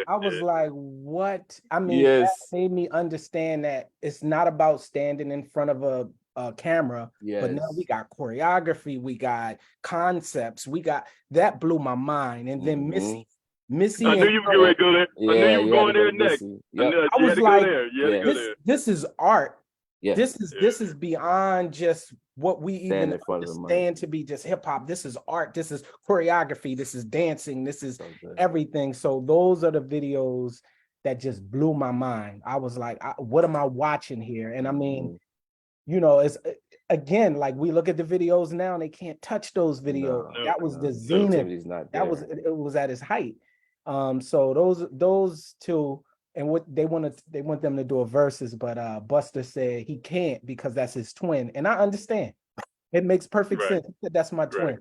I was like, what? I mean, Yes. that made me understand that it's not about standing in front of a camera, but now we got choreography, we got concepts, we got that blew my mind. And then Missy Missy I knew and you were getting ready to go there. I knew Yeah, you were you had to going go there to next. Missy. I Yep. knew I you was had to go like, there. You had to Yeah. go there. this is art. Yeah. This is beyond just what we Stand even in front of the mic. understand to be just hip hop. This is art. This is choreography. This is dancing. This is So good. everything. So those are the videos that just blew my mind. I was like, what am I watching here? And I mean, you know, it's again, like we look at the videos now and they can't touch those videos. No, That was no, the zenith. creativity's not That was, there. it was at its height. So those two, and what they want them to do a versus, but Buster said he can't because that's his twin. And I understand. It makes perfect Right. sense. He said, that's my twin.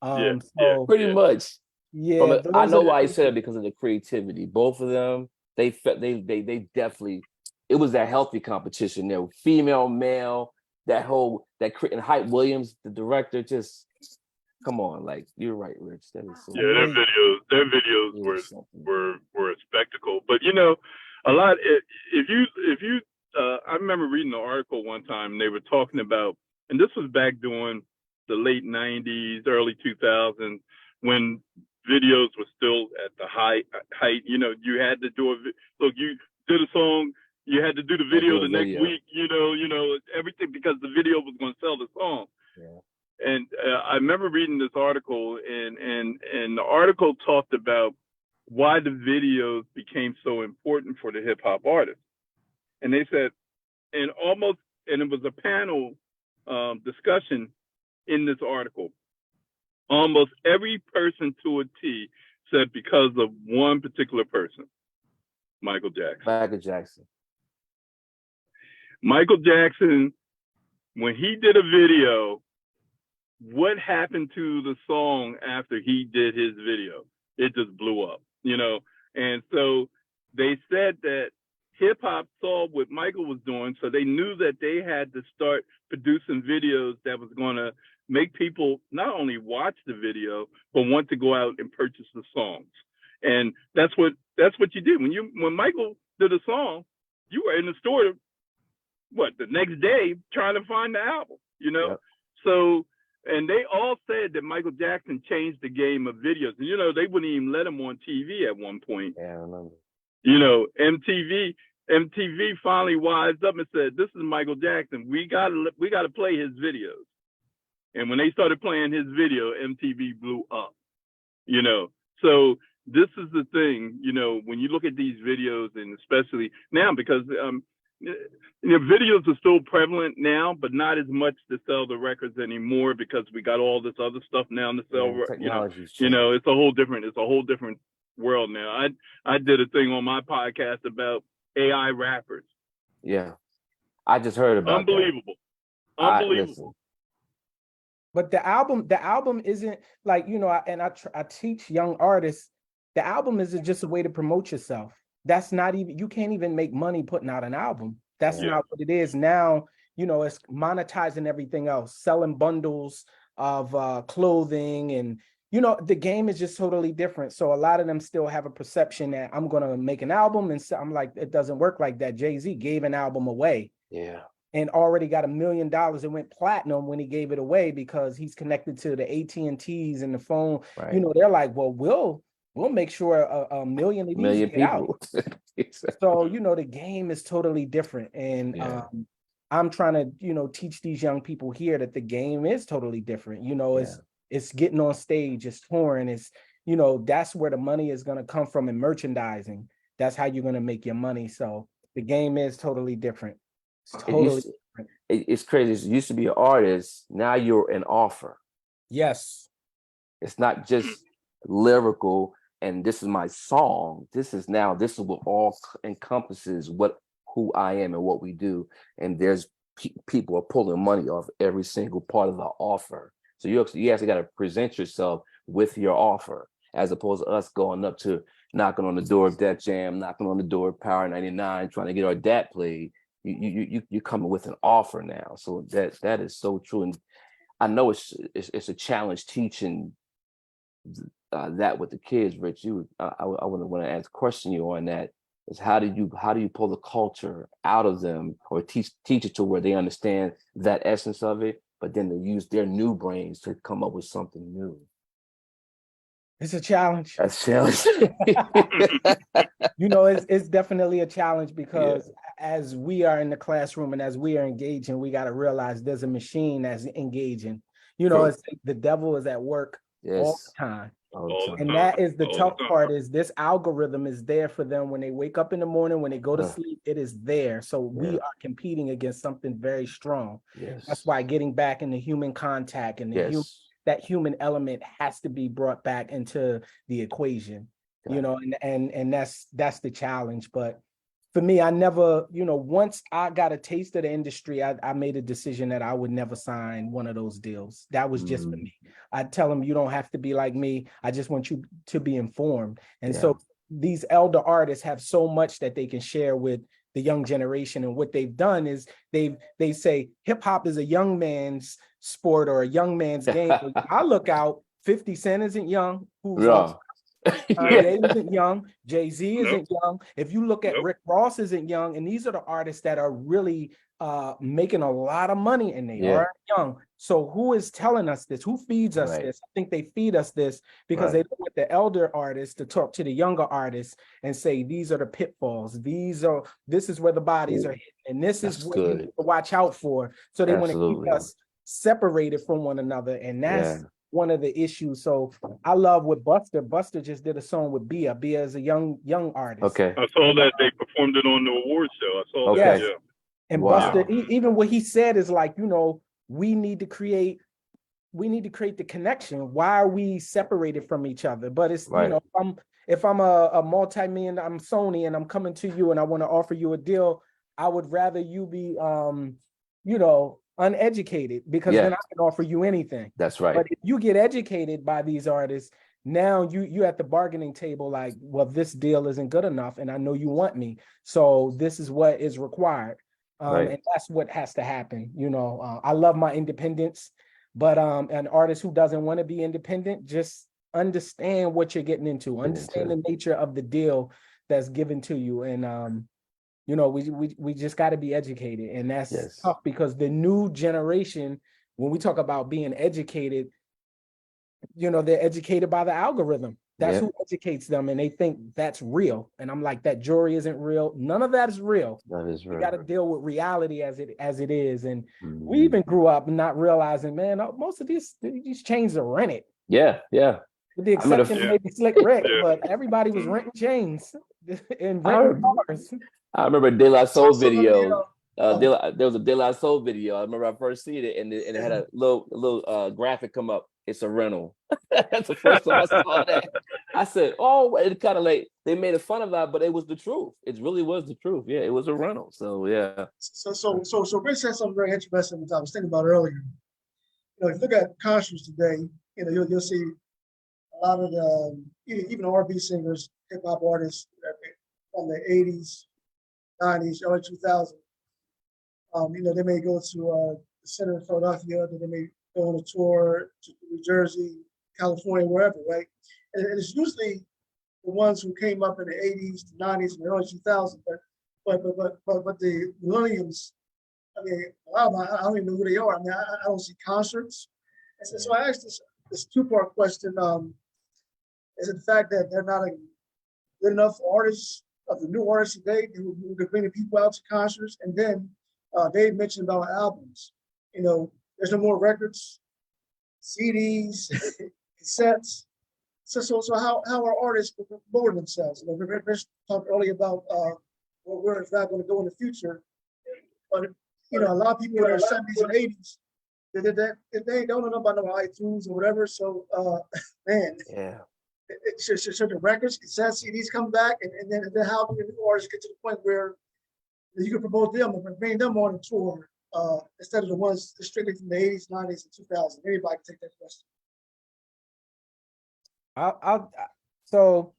Yeah, So Pretty much. yeah, I those know are why he said it, because of the creativity. Both of them, they definitely, it was that healthy competition there. Female, male, and Hype Williams, the director, just come on, like you're right, Rich. That is so yeah. Their videos were a spectacle. But you know, a lot. If you, I remember reading an article one time, and they were talking about, and this was back during the late '90s, early 2000s, when videos were still at the height. You know, you had to do look. You did a song. You had to do the video the next week. You know everything, because the video was going to sell the song. Yeah. And I remember reading this article, and the article talked about why the videos became so important for the hip hop artists. And they said, and it was a panel discussion in this article. Almost every person to a T said because of one particular person, Michael Jackson. Michael Jackson, when he did a video, what happened to the song after he did his video? It just blew up, you know? And so they said that hip hop saw what Michael was doing, so they knew that they had to start producing videos that was going to make people not only watch the video, but want to go out and purchase the songs. And that's what you did. When Michael did a song, you were in the store, the next day trying to find the album, you know? Yep. So, and they all said that Michael Jackson changed the game of videos. And, you know, they wouldn't even let him on TV at one point. Yeah, I remember. You know, MTV finally wised up and said, this is Michael Jackson. We gotta play his videos. And when they started playing his video, MTV blew up, you know? So this is the thing, you know, when you look at these videos, and especially now, because, you know, videos are still prevalent now, but not as much to sell the records anymore, because we got all this other stuff now to sell. You know, it's a whole different world now. I did a thing on my podcast about AI rappers. Yeah, I just heard about Unbelievable. But the album isn't like, you know, I teach young artists. The album isn't just a way to promote yourself. That's not even, you can't even make money putting out an album. That's not what it is now. You know, it's monetizing everything else, selling bundles of clothing, and, you know, the game is just totally different. So a lot of them still have a perception that I'm going to make an album. And so I'm like, it doesn't work like that. Jay-Z gave an album away. Yeah. And already got $1 million. It went platinum when he gave it away, because he's connected to the AT&Ts and the phone. Right. You know, they're like, well, we'll make sure a million of these get out. So, you know, the game is totally different. And I'm trying to, you know, teach these young people here that the game is totally different. You know, it's getting on stage, it's touring, it's, you know, that's where the money is going to come from, in merchandising. That's how you're going to make your money. So the game is totally different. It's totally different. It's crazy. It used to be an artist. Now you're an offer. Yes. It's not just lyrical and this is my song. This is what all encompasses who I am and what we do. And there's people are pulling money off every single part of the offer. So you actually got to present yourself with your offer, as opposed to us going up to knocking on the door of Def Jam, knocking on the door of Power 99, trying to get our DAT played. You coming with an offer now. So that is so true. And I know it's a challenge teaching that with the kids, Rich. I would want to question you on that. Is how do you pull the culture out of them, or teach it to where they understand that essence of it, but then they use their new brains to come up with something new? It's a challenge. That's challenge. You know, it's definitely a challenge because as we are in the classroom and as we are engaging, we got to realize there's a machine that's engaging. You know, True. it's the devil is at work all Yes. the time. All the All time. the And time. that is the All the tough time. part is this algorithm is there for them when they wake up in the morning, when they go to Uh. sleep, it is there. So we Yeah. are competing against something very strong. Yes. That's why getting back into human contact and Yes. that human element has to be brought back into the equation, you know, and that's the challenge. But for me, I never, you know, once I got a taste of the industry, I made a decision that I would never sign one of those deals. That was just for me. I'd tell them, you don't have to be like me. I just want you to be informed. And so these elder artists have so much that they can share with the young generation. And what they've done is they say hip hop is a young man's sport or a young man's game. I look out, 50 Cent isn't young. Who's on? Kanye isn't young. Jay-Z isn't young. If you look at Rick Ross isn't young. And these are the artists that are really making a lot of money and they are young. So who is telling us this? Who feeds us this? I think they feed us this because they look at the elder artists to talk to the younger artists and say, these are the pitfalls. This is where the bodies are hitting. And this is what you need to watch out for. So they want to keep us separated from one another. And that's one of the issues. So I love what Buster just did a song with Bia. Bia is a young artist. Okay. I saw that they performed it on the awards show. I saw that. Yeah. And Buster, even what he said is like, you know, we need to create the connection. Why are we separated from each other? But it's, you know, if I'm a multi-million, I'm Sony and I'm coming to you and I want to offer you a deal, I would rather you be, you know, uneducated because then I can offer you anything. That's right. But if you get educated by these artists, now you at the bargaining table, like, well, this deal isn't good enough and I know you want me. So this is what is required. And that's what has to happen. You know, I love my independence, but an artist who doesn't want to be independent, just understand what you're getting into, understand the nature of the deal that's given to you. And, you know, we just got to be educated. And that's tough because the new generation, when we talk about being educated, you know, they're educated by the algorithm. That's who educates them, and they think that's real. And I'm like, that jury isn't real. None of that is real. That is real. You got to deal with reality as it is. And we even grew up not realizing, man, most of these chains are rented. Yeah. With the exception of maybe Slick Rick, but everybody was renting chains and renting cars. I remember De La Soul video. There was a De La Soul video. I remember I first seen it, and it had a little graphic come up. It's a rental. That's the first time I saw that. I said, "Oh," it kind of like they made fun of that, but it was the truth. It really was the truth. Yeah, it was a rental. So yeah. So Rich said something very interesting, which I was thinking about earlier. You know, if you look at concerts today, you know, you'll see a lot of the even R&B singers, hip hop artists from the 80s, 90s, early 2000s. You know, they may go to the center of Philadelphia, then they may go on a tour to New Jersey, California, wherever, right? And it's usually the ones who came up in the 80s, the 90s, and the early 2000s. But the millennials, I mean, a lot of them, I don't even know who they are. I mean, I don't see concerts. And so I asked this two-part question. Is it the fact that they're not good enough artists of the new artists today who could bring the people out to concerts? And then Dave mentioned about albums. You know, there's no more records, CDs, cassettes. So how are artists promoting themselves? You know, Rich talked earlier about where it's not going to go in the future. But you know, a lot of people in their 70s and 80s, they don't know about no iTunes or whatever. So man, should the records, cassettes, CDs come back, and then how do the new artists get to the point where you can promote them and bring them on a tour instead of the ones strictly from the 80s, 90s, and 2000s? Anybody can take that question. So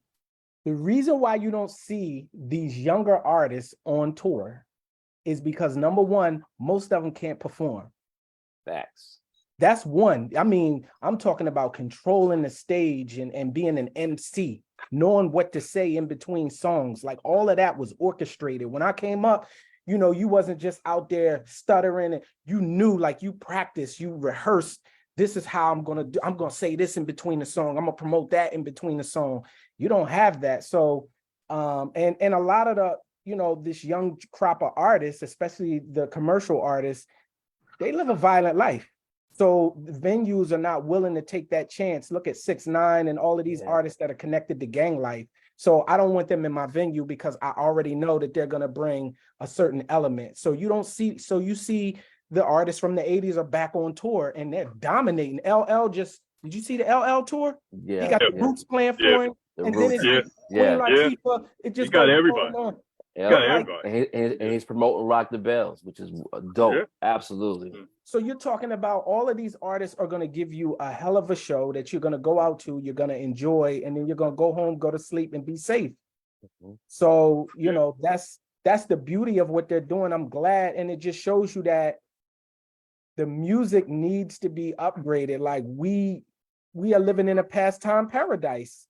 the reason why you don't see these younger artists on tour is because number one, most of them can't perform. Facts. That's one. I mean, I'm talking about controlling the stage and being an MC, knowing what to say in between songs. Like all of that was orchestrated. When I came up, you know, you wasn't just out there stuttering. You knew, like you practiced, you rehearsed this is how I'm gonna do. I'm gonna say this in between the song. I'm gonna promote that in between the song. You don't have that. So, and a lot of the, you know, this young crop of artists, especially the commercial artists, they live a violent life. So venues are not willing to take that chance. Look at 6ix9ine and all of these artists that are connected to gang life. So I don't want them in my venue because I already know that they're going to bring a certain element. So you don't see, so you see the artists from the 80s are back on tour and they're dominating. LL just, did you see the LL tour? Yeah. He got the Roots playing for him. The And Roots. then it's Yeah. Queen Latifah. It just He got goes everybody. on. Yeah. Got everybody. And he's promoting Rock the Bells, which is dope. Yeah. Absolutely. So you're talking about all of these artists are going to give you a hell of a show that you're going to go out to, you're going to enjoy, and then you're going to go home, go to sleep, and be safe. So, you know, that's the beauty of what they're doing. I'm glad. And it just shows you that the music needs to be upgraded. Like we are living in a pastime paradise,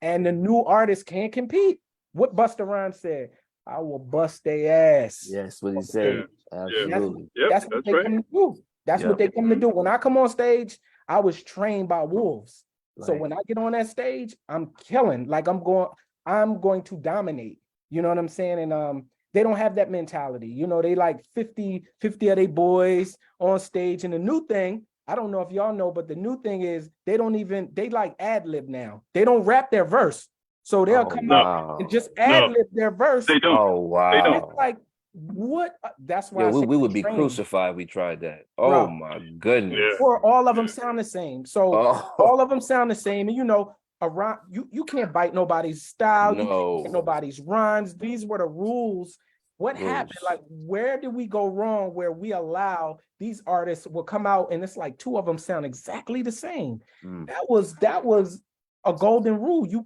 and the new artists can't compete. What Busta Rhymes said, I will bust their ass. Yes, what he said. Absolutely. That's what they come to do. That's what they come to do. When I come on stage, I was trained by wolves. So when I get on that stage, I'm killing. Like I'm going to dominate. You know what I'm saying? And they don't have that mentality. You know, they like 50 of their boys on stage. And the new thing, I don't know if y'all know, but the new thing is they like ad-lib now. They don't rap their verse. So they'll come out and just ad-lib their verse. They don't. Oh, wow. They don't. It's like, what? That's why we would be crucified if we tried that. Oh, Bro. my goodness. Yeah. Or all of them sound the same. So all of them sound the same. And you know, around you can't bite nobody's style, you can't bite nobody's rhymes. These were the rules. What happened? Like, where did we go wrong where we allow these artists will come out and it's like two of them sound exactly the same? That was a golden rule. You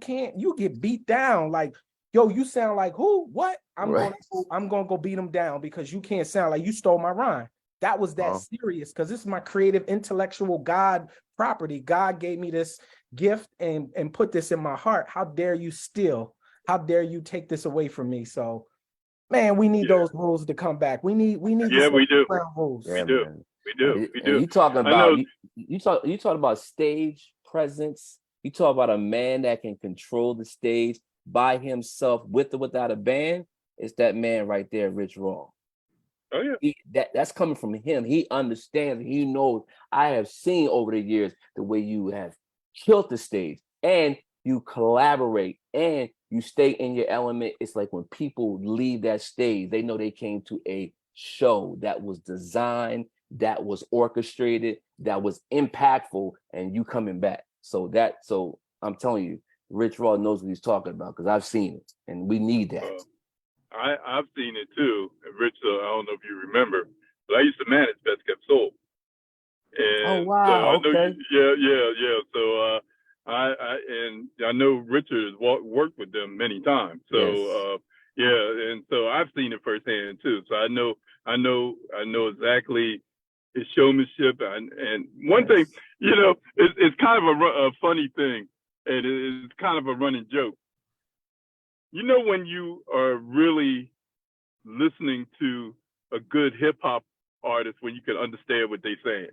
get beat down. Like, yo, you sound like who? What? I'm gonna go beat them down because you can't sound like you stole my rhyme. That was that serious because this is my creative, intellectual God property. God gave me this gift and put this in my heart. How dare you steal? How dare you take this away from me? So, man, we need those rules to come back. We need we do. Rules. We do. You talking about you talk about stage presence. You talk about a man that can control the stage by himself with or without a band. It's that man right there, Rich Raw. Oh yeah. That's coming from him. He understands. He knows. I have seen over the years the way you have killed the stage, and you collaborate, and you stay in your element. It's like when people leave that stage, they know they came to a show that was designed, that was orchestrated, that was impactful, and you coming back. So I'm telling you, Rich Raw knows what he's talking about because I've seen it, and we need that. I've seen it too. And Rich, I don't know if you remember, but I used to manage Best Kept Soul. And wow! So I know yeah. So I know Richard has worked with them many times. So and so I've seen it firsthand too. So I know exactly his showmanship. And one thing, you know, it's kind of a funny thing, and it's kind of a running joke. You know, when you are really listening to a good hip hop artist, when you can understand what they're saying,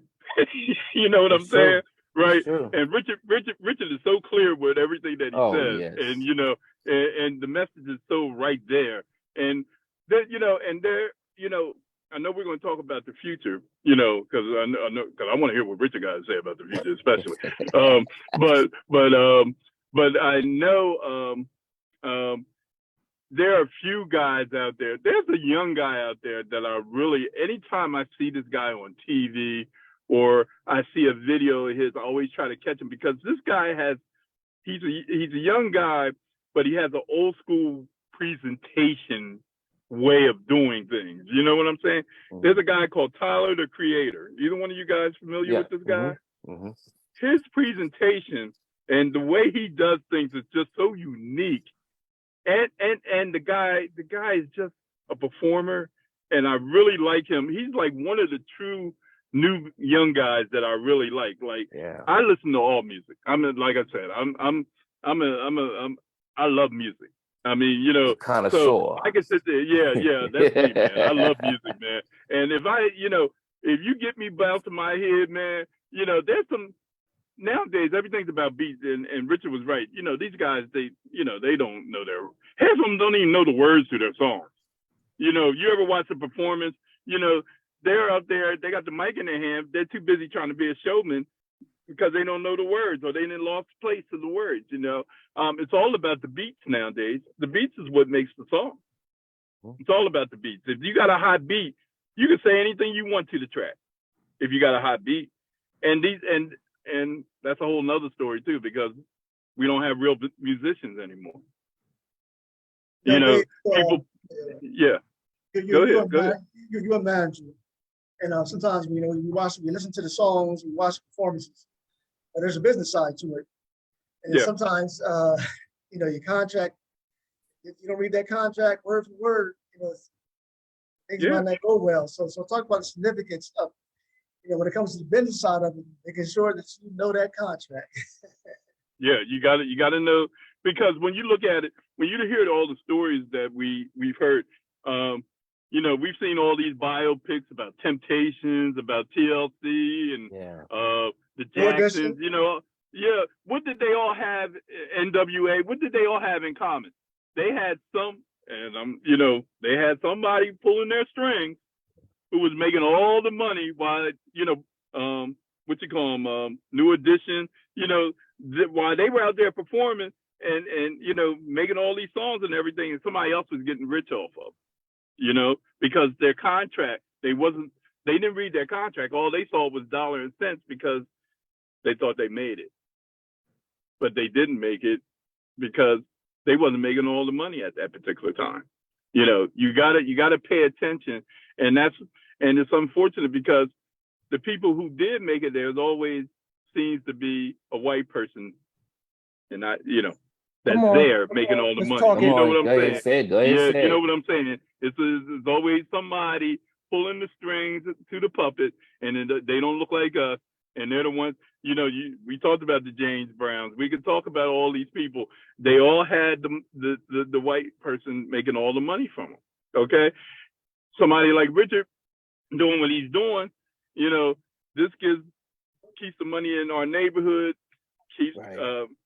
you know what I'm saying, right? And Richard is so clear with everything that he says, and you know, and the message is so right there, and that I know we're going to talk about the future, you know, because I know because I want to hear what Richard got to say about the future, especially. But I know. There are a few guys out there. There's a young guy out there that I really, anytime I see this guy on TV or I see a video of his, I always try to catch him because this guy he's a young guy, but he has an old school presentation way of doing things. You know what I'm saying? There's a guy called Tyler, the Creator. Either one of you guys familiar with this guy? His presentation and the way he does things is just so unique. And the guy is just a performer, and I really like him. He's like one of the true new young guys that I really like. Like I listen to all music. Like I said, I love music. I mean, you know, kind of so sure. I can sit there. Yeah, that's me, man. I love music, man. And if you get me bouncing my head, man, you know, there's some nowadays everything's about beats, and Richard was right. You know, these guys, they don't know half of them don't even know the words to their songs. You know, you ever watch a performance, you know, they're up there, they got the mic in their hand, they're too busy trying to be a showman because they don't know the words, or they didn't lost place to the words, you know. It's all about the beats nowadays. The beats is what makes the song. It's all about the beats. If you got a hot beat, you can say anything you want to the track if you got a hot beat. And that's a whole nother story too, because we don't have real musicians anymore. You know, people, yeah. Go ahead. You're a manager. And sometimes, you know, we listen to the songs, we watch performances, but there's a business side to it. And sometimes, you know, your contract, if you don't read that contract word for word, you know, things might not go well. So talk about the significance of, you know, when it comes to the business side of it, making sure that you know that contract. Yeah, you got to know, because when you look at it, when you hear all the stories that we've heard, you know, we've seen all these biopics about Temptations, about TLC, and the Jacksons. You know, what did they all have? NWA. What did they all have in common? They had you know, they had somebody pulling their strings who was making all the money while, you know, what you call them, New Edition, you know, while they were out there performing and you know, making all these songs and everything, and somebody else was getting rich off of, you know, because their contract, they didn't read their contract. All they saw was dollar and cents because they thought they made it, but they didn't make it because they wasn't making all the money at that particular time. You know, you gotta pay attention, and it's unfortunate because the people who did make it, there's always seems to be a white person, and you know, that's there making all the money. You know what I'm saying? You know what I'm saying? It's always somebody pulling the strings to the puppet, and they don't look like us, and they're the ones. You know, we talked about the James Browns. We could talk about all these people. They all had the white person making all the money from them. Okay, somebody like Richard doing what he's doing. You know, this keeps the money in our neighborhood. Keeps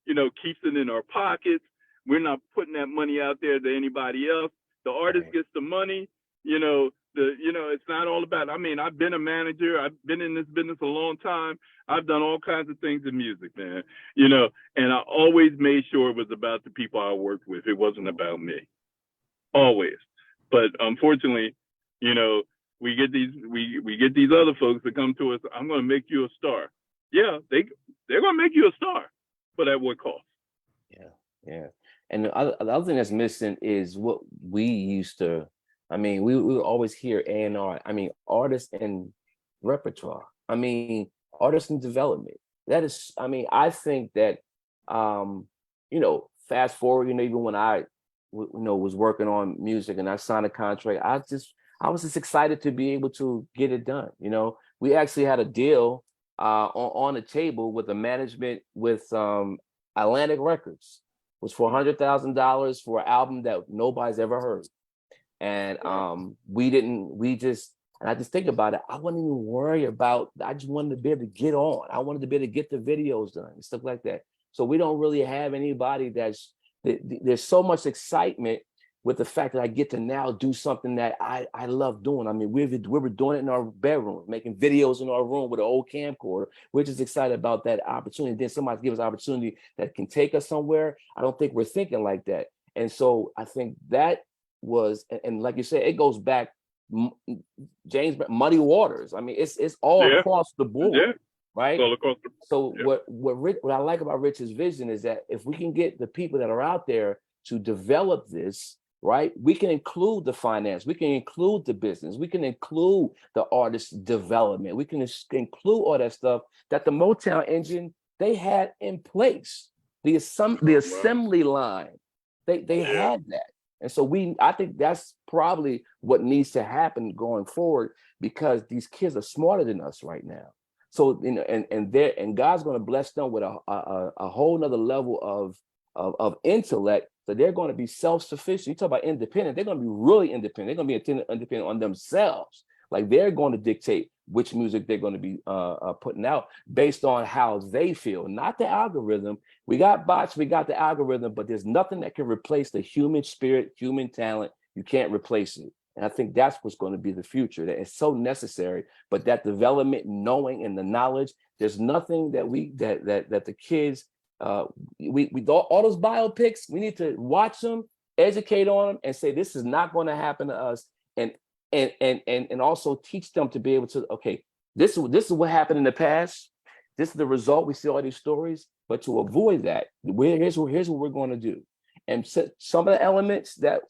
you know, keeps it in our pockets. We're not putting that money out there to anybody else. The artist gets the money. You know, it's not all about. I mean, I've been a manager. I've been in this business a long time. I've done all kinds of things in music, man. You know, and I always made sure it was about the people I worked with. It wasn't about me. Always. But unfortunately, you know, we get these other folks that come to us. I'm going to make you a star. Yeah, they're going to make you a star, but at what cost? Yeah. And the other thing that's missing is what we used to. I mean, we always hear A&R. I mean, artists and repertoire. I mean, artists and development. That is. I mean, I think that. You know, fast forward. You know, even when I, you know, was working on music and I signed a contract, I was just excited to be able to get it done. You know, we actually had a deal on the table with the management with Atlantic Records. It was for $100,000 for an album that nobody's ever heard. And and I just think about it. I wouldn't even worry about, I just wanted to be able to get on. I wanted to be able to get the videos done and stuff like that. So we don't really have anybody there's so much excitement with the fact that I get to now do something that I love doing. I mean, we were doing it in our bedroom, making videos in our room with an old camcorder. We're just excited about that opportunity. Then somebody gives us an opportunity that can take us somewhere. I don't think we're thinking like that. And so I think that was, and like you said, it goes back, James, Muddy Waters. I mean, it's all across the board, right? All across the board. So what I like about Rich's vision is that if we can get the people that are out there to develop this, right? We can include the finance, we can include the business, we can include the artist development, we can include all that stuff that the Motown engine, they had in place. The assembly line, they had that. And so I think that's probably what needs to happen going forward, because these kids are smarter than us right now. So, you know, and God's going to bless them with a whole nother level of intellect. So they're going to be self-sufficient. You talk about independent, they're going to be really independent. They're going to be independent on themselves. Like they're going to dictate which music they're going to be putting out based on how they feel, not the algorithm. We got bots, we got the algorithm, but there's nothing that can replace the human spirit, human talent. You can't replace it. And I think that's what's going to be the future. That it's so necessary. But that development, knowing, and the knowledge, there's nothing that that the kids, we all those biopics, we need to watch them, educate on them, and say this is not going to happen to us, and also teach them to be able to, okay, this is what happened in the past. This is the result. We see all these stories, but to avoid that, here's what we're going to do. And some of the elements that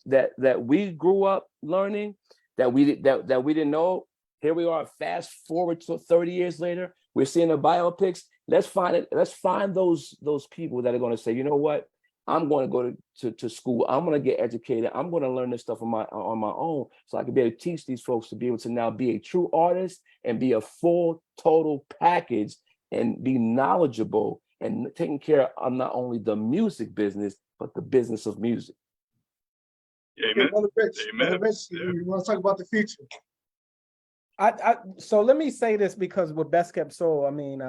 we grew up learning that we didn't know, here we are, fast forward to 30 years later, we're seeing the biopics. Let's find those people that are going to say, you know what, I'm going to go to school. I'm going to get educated. I'm going to learn this stuff on my own, so I can be able to teach these folks to be able to now be a true artist and be a full total package and be knowledgeable and taking care of not only the music business, but the business of music. Amen. Brother Rich, Amen. Brother Rich, you want to talk about the future? So let me say this, because with Best Kept Soul, I mean,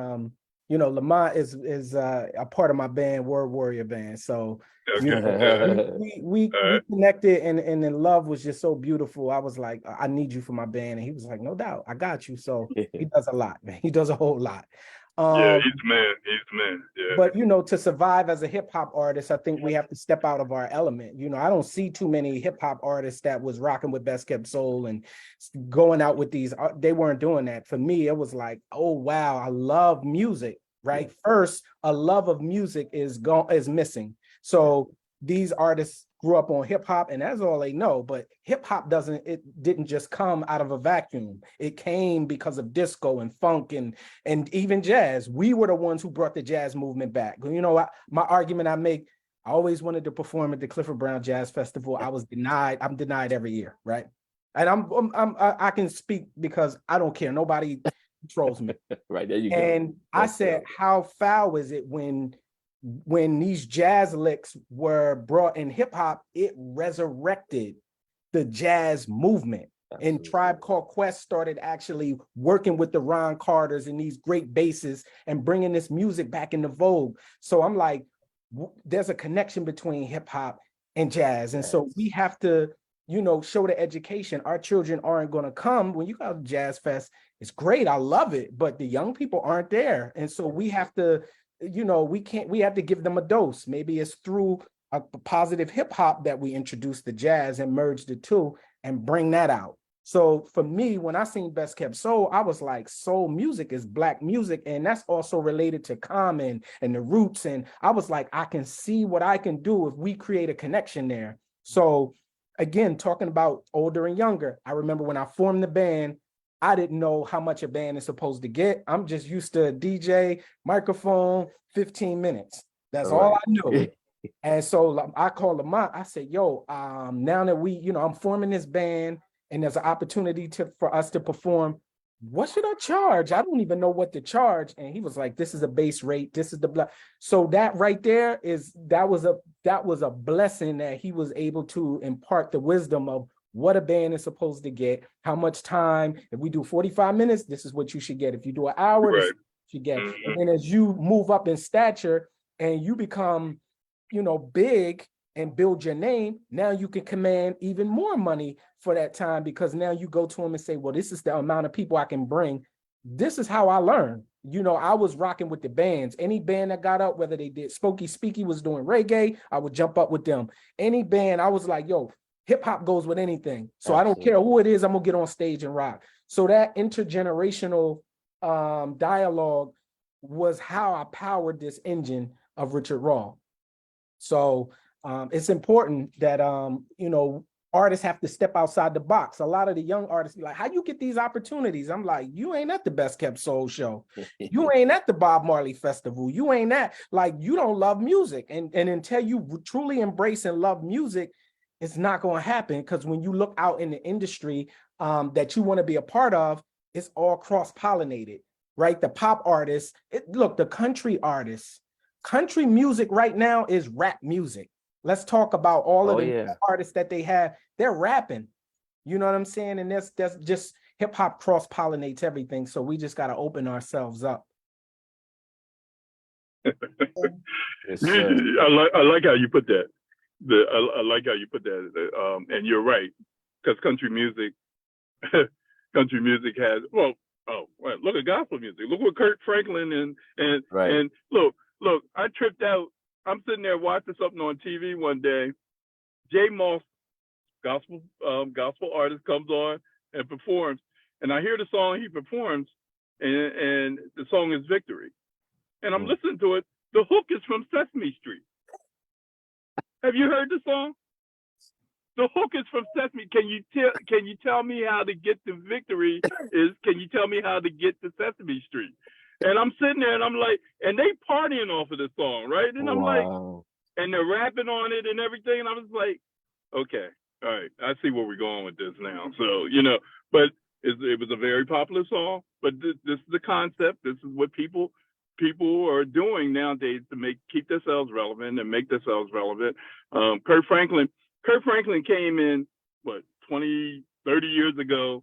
Lamont is a part of my band, Word Warrior Band. So we connected, and the love was just so beautiful. I was like, I need you for my band, and he was like, no doubt, I got you. So he does a lot, man. He does a whole lot. Yeah, he's the man. He's the man. Yeah. But to survive as a hip hop artist, I think we have to step out of our element. I don't see too many hip hop artists that was rocking with Best Kept Soul and going out with these. They weren't doing that. For me, it was like, oh wow, I love music. Right, first, a love of music is missing. So these artists grew up on hip hop, and that's all they know. But hip hop didn't just come out of a vacuum. It came because of disco and funk and even jazz. We were the ones who brought the jazz movement back. My argument I make, I always wanted to perform at the Clifford Brown Jazz Festival. I was denied. I'm denied every year, right? And I can speak because I don't care. Nobody controls me. Right, there you go. And I said, how foul is it when these jazz licks were brought in hip hop, it resurrected the jazz movement. Absolutely. And Tribe Called Quest started actually working with the Ron Carters and these great basses and bringing this music back into vogue. So I'm like, there's a connection between hip hop and jazz. And so we have to, show the education. Our children aren't going to come. When you go to Jazz Fest, it's great. I love it. But the young people aren't there. And so we have to, we have to give them a dose. Maybe it's through a positive hip hop that we introduce the jazz and merge the two and bring that out. So for me, when I seen Best Kept Soul, I was like, soul music is Black music. And that's also related to Common and the Roots. And I was like, I can see what I can do if we create a connection there. So again, talking about older and younger, I remember when I formed the band, I didn't know how much a band is supposed to get. I'm just used to a DJ, microphone, 15 minutes. That's all I knew. And so I called Lamont. I said, yo, now that I'm forming this band and there's an opportunity for us to perform, what should I charge? I don't even know what to charge. And he was like, this is a base rate. This is the So that right there that was a blessing that he was able to impart the wisdom of what a band is supposed to get, how much time. If we do 45 minutes, this is what you should get. If you do an hour, this is what you get. Mm-hmm. And then as you move up in stature and you become, big and build your name, now you can command even more money for that time, because now you go to them and say, well, this is the amount of people I can bring. This is how I learned. I was rocking with the bands. Any band that got up, whether they did Spooky Speaky was doing reggae, I would jump up with them. Any band, I was like, yo, hip hop goes with anything. So absolutely. I don't care who it is, I'm gonna get on stage and rock. So that intergenerational dialogue was how I powered this engine of Richard Raw. So it's important that, artists have to step outside the box. A lot of the young artists be like, how you get these opportunities? I'm like, you ain't at the Best Kept Soul show. You ain't at the Bob Marley Festival. You ain't at, you don't love music. And until you truly embrace and love music, it's not going to happen. Because when you look out in the industry that you want to be a part of, it's all cross-pollinated, right? The pop artists, the country artists, country music right now is rap music. Let's talk about all of the artists that they have. They're rapping. You know what I'm saying? And that's just, hip hop cross pollinates everything. So we just got to open ourselves up. Yes, sir. I like how you put that. I like how you put that. And you're right, because country music has look at gospel music. Look what Kirk Franklin and look. I tripped out. I'm sitting there watching something on TV one day. Jay Moss, gospel artist, comes on and performs, and I hear the song he performs, and the song is Victory, and I'm listening to it. The hook is from Sesame Street. Have you heard the song? The hook is from Sesame. Can you tell me how to get to Victory? Can you tell me how to get to Sesame Street? And I'm sitting there and I'm like, and they partying off of the song, right? And I'm like, and they're rapping on it and everything. And I was like, okay, all right, I see where we're going with this now. So, but it was a very popular song, but this is the concept. This is what people are doing nowadays to keep themselves relevant and make themselves relevant. Kirk Franklin came in 20, 30 years ago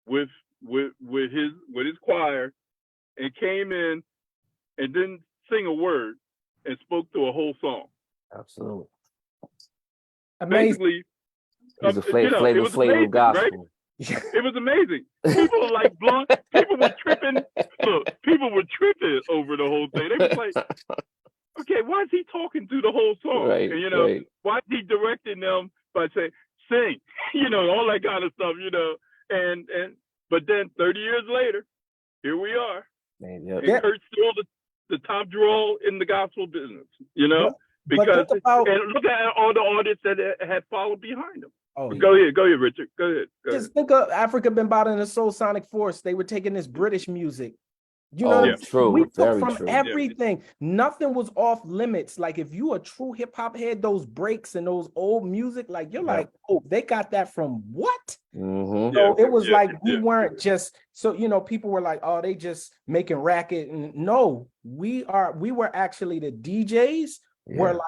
with his choir, and came in and didn't sing a word and spoke to a whole song. Absolutely. Amazing. It was a flavor of gospel. Right? It was amazing. People were like blunt. People were tripping. Look, people were tripping over the whole thing. They was like, okay, why is he talking through the whole song? Right, and why is he directing them by saying, sing, all that kind of stuff, but then 30 years later, here we are. Man, and Kurt's still the top draw in the gospel business, because and look at all the artists that had followed behind him. Oh, go ahead, Richard. Go ahead. Just think of Africa Bambaataa and the Soul Sonic Force. They were taking this British music. True. We took Very from true. everything. Nothing was off limits. Like if you a true hip hop head, those breaks and those old music, like you're like, oh, they got that from what? Mm-hmm. So it was like we weren't just people were like, oh, they just making racket. And no, we were actually the DJs were like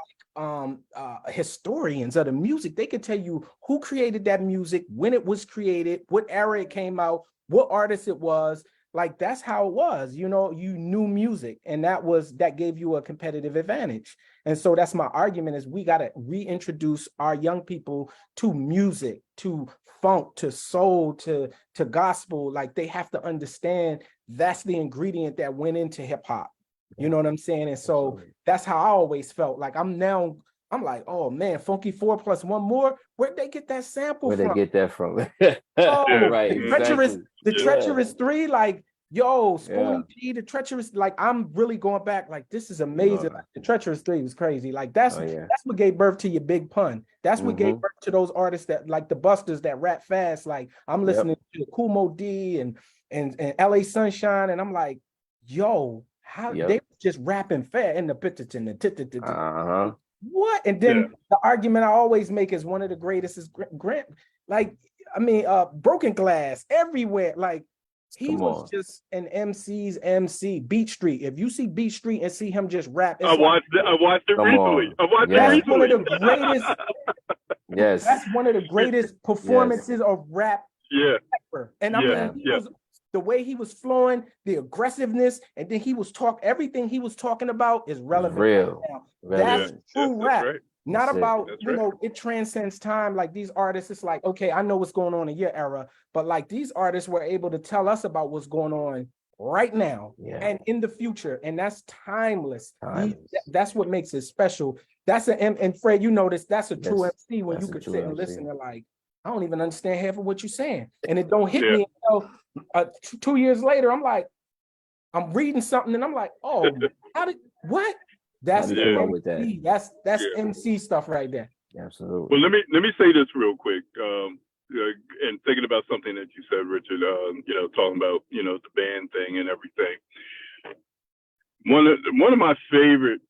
historians of the music. They could tell you who created that music, when it was created, what era it came out, what artist it was. Like that's how it was, you knew music, and that gave you a competitive advantage. And so that's my argument is we got to reintroduce our young people to music, to funk, to soul, to gospel. Like they have to understand that's the ingredient that went into hip hop. You know what I'm saying? And so that's how I always felt. Like I'm like, oh man, Funky 4 plus one more. Where'd they get that sample from? Where'd they get that from? Right. The Treacherous 3, like, Spoonie G, the Treacherous, like I'm really going back, like this is amazing. Like, the Treacherous 3 was crazy. Like that's what gave birth to your Big Pun. That's what gave birth to those artists that like the Busters that rap fast. Like I'm listening to Kool Mo D and LA Sunshine, and I'm like, how they were just rapping fast in the what? And then the argument I always make is one of the greatest is Grant. Like, I mean, Broken Glass everywhere. Like, he was just an MC's MC. Beat Street. If you see Beat Street and see him just rap, I watched it recently. That's one of the greatest. Yes, that's one of the greatest performances of rap ever. And I mean, the way he was flowing, the aggressiveness, and then everything he was talking about is relevant. Real. Right now. That's true rap. Right. Not that's about, it transcends time. Like these artists, it's like, okay, I know what's going on in your era, but like these artists were able to tell us about what's going on right now and in the future. And that's timeless. That's what makes it special. And Fred, you notice that's a true MC when you could sit and listen and like, I don't even understand half of what you're saying. And it don't hit me until 2 years later. I'm like, I'm reading something and I'm like, oh, what? That's MC. That's MC stuff right there. Absolutely. Well, let me say this real quick. And thinking about something that you said, Richard, talking about, the band thing and everything. One of my favorite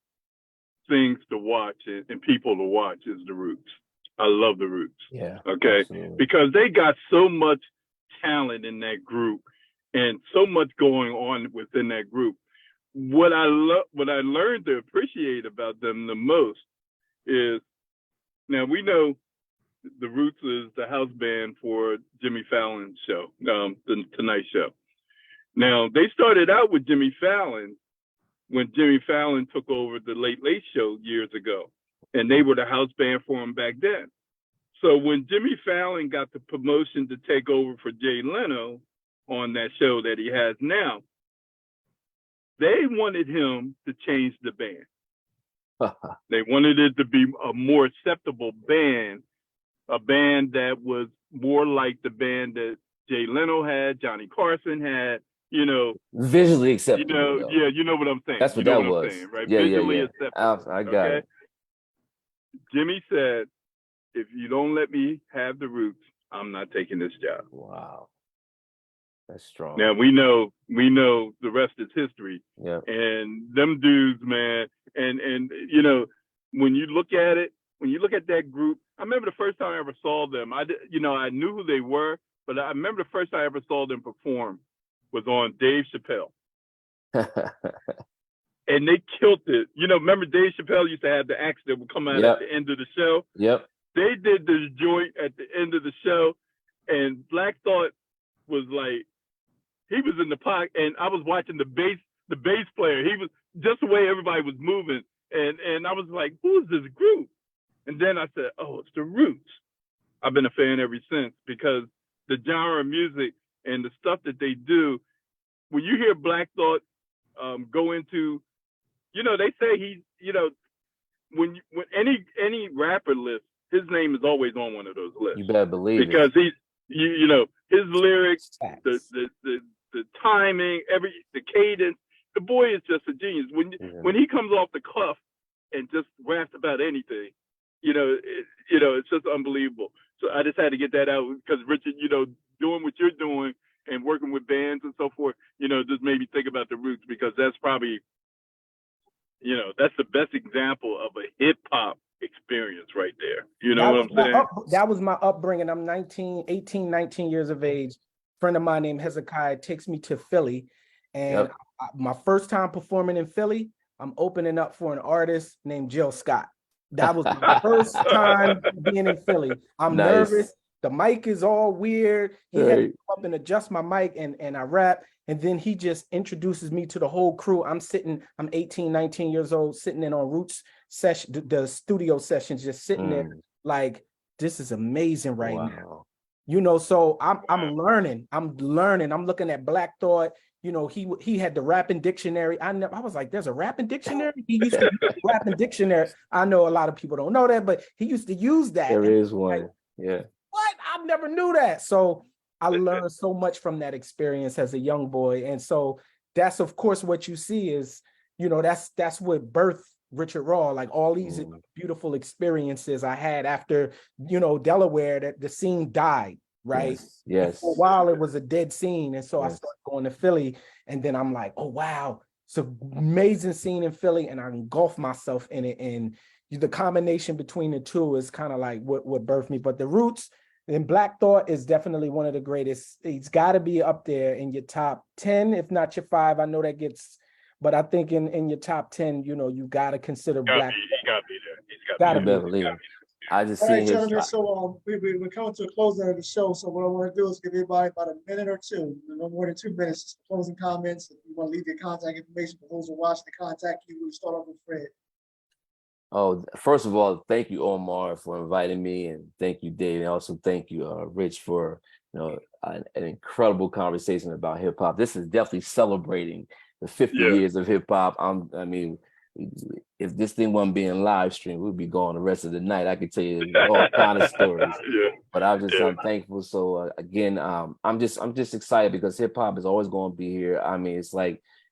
things to watch and people to watch is the Roots. I love the Roots. Yeah. Okay. Absolutely. Because they got so much talent in that group and so much going on within that group. What I learned to appreciate about them the most is, now we know the Roots is the house band for Jimmy Fallon's show, the Tonight Show. Now, they started out with Jimmy Fallon when Jimmy Fallon took over the Late Late Show years ago, and they were the house band for him back then. So when Jimmy Fallon got the promotion to take over for Jay Leno on that show that he has now, they wanted him to change the band. They wanted it to be a more acceptable band, a band that was more like the band that Jay Leno had, Johnny Carson had, you know. Visually acceptable. You know, yeah, you know what I'm saying. That's what you know that what was. I'm saying, right? Yeah, Visually yeah. acceptable. I got it. Jimmy said, if you don't let me have the Roots, I'm not taking this job. Wow. That's strong. Now we know the rest is history. Yeah. And them dudes, man, and you know, when you look at it, when you look at that group, I remember the first time I ever saw them. I knew who they were, but I remember the first time I ever saw them perform was on Dave Chappelle. And they killed it. You know, remember Dave Chappelle used to have the acts that would come out at the end of the show? Yep. They did this joint at the end of the show, and Black Thought was like, he was in the pocket, and I was watching the bass player. He was just the way everybody was moving, and I was like, who is this group? And then I said, oh, it's the Roots. I've been a fan ever since, because the genre of music and the stuff that they do, when you hear Black Thought go into, you know, they say he's, you know, when any rapper list, his name is always on one of those lists. You better believe it. Because he's, you know, his lyrics, the timing, the cadence. The boy is just a genius. When he comes off the cuff and just raps about anything, you know, it's just unbelievable. So I just had to get that out, because Richard, you know, doing what you're doing and working with bands and so forth, you know, just made me think about the Roots, because that's probably, you know, that's the best example of a hip hop experience right there. You know what I'm saying? That was my upbringing. I'm 19 years of age. A friend of mine named Hezekiah takes me to Philly. And my first time performing in Philly, I'm opening up for an artist named Jill Scott. That was my first time being in Philly. I'm nervous. The mic is all weird. He had to come up and adjust my mic, and I rap. And then he just introduces me to the whole crew. I'm 18, 19 years old, sitting in on Roots session, the studio sessions, just sitting there like, this is amazing right now. You know, so I'm learning. I'm looking at Black Thought. You know, he had the rapping dictionary. I was like, there's a rapping dictionary? He used to use the rapping dictionary. I know a lot of people don't know that, but he used to use that. There is one. Like, yeah. What? I never knew that. So I learned so much from that experience as a young boy. And so that's, of course, what you see is, you know, that's what birthed Richard Raw, like all these beautiful experiences I had after, you know, Delaware, that the scene died, right? Yes. For a while, it was a dead scene. And so I started going to Philly, and then I'm like, oh, wow, it's an amazing scene in Philly. And I engulfed myself in it. And the combination between the two is kind of like what birthed me. But the Roots and Black Thought is definitely one of the greatest. It's got to be up there in your top 10, if not your 5. I know that gets, but I think in your top 10, you know, you got to consider Black. He got to be there. He's got to be there. I just All see right, his. gentlemen, so we're coming to a closing of the show. So what I want to do is give everybody about a minute or two, no more than 2 minutes, just closing comments. If you want to leave your contact information for those who watch to contact you, we'll start off with Fred. Oh, first of all, thank you, Omar, for inviting me, and thank you, Dave, and also thank you, Rich, for an incredible conversation about hip hop. This is definitely celebrating the 50 years of hip hop. I mean, if this thing wasn't being live streamed, we'd be going the rest of the night. I could tell you all kind of stories. But I'm thankful. So again, I'm just excited because hip hop is always going to be here. I mean,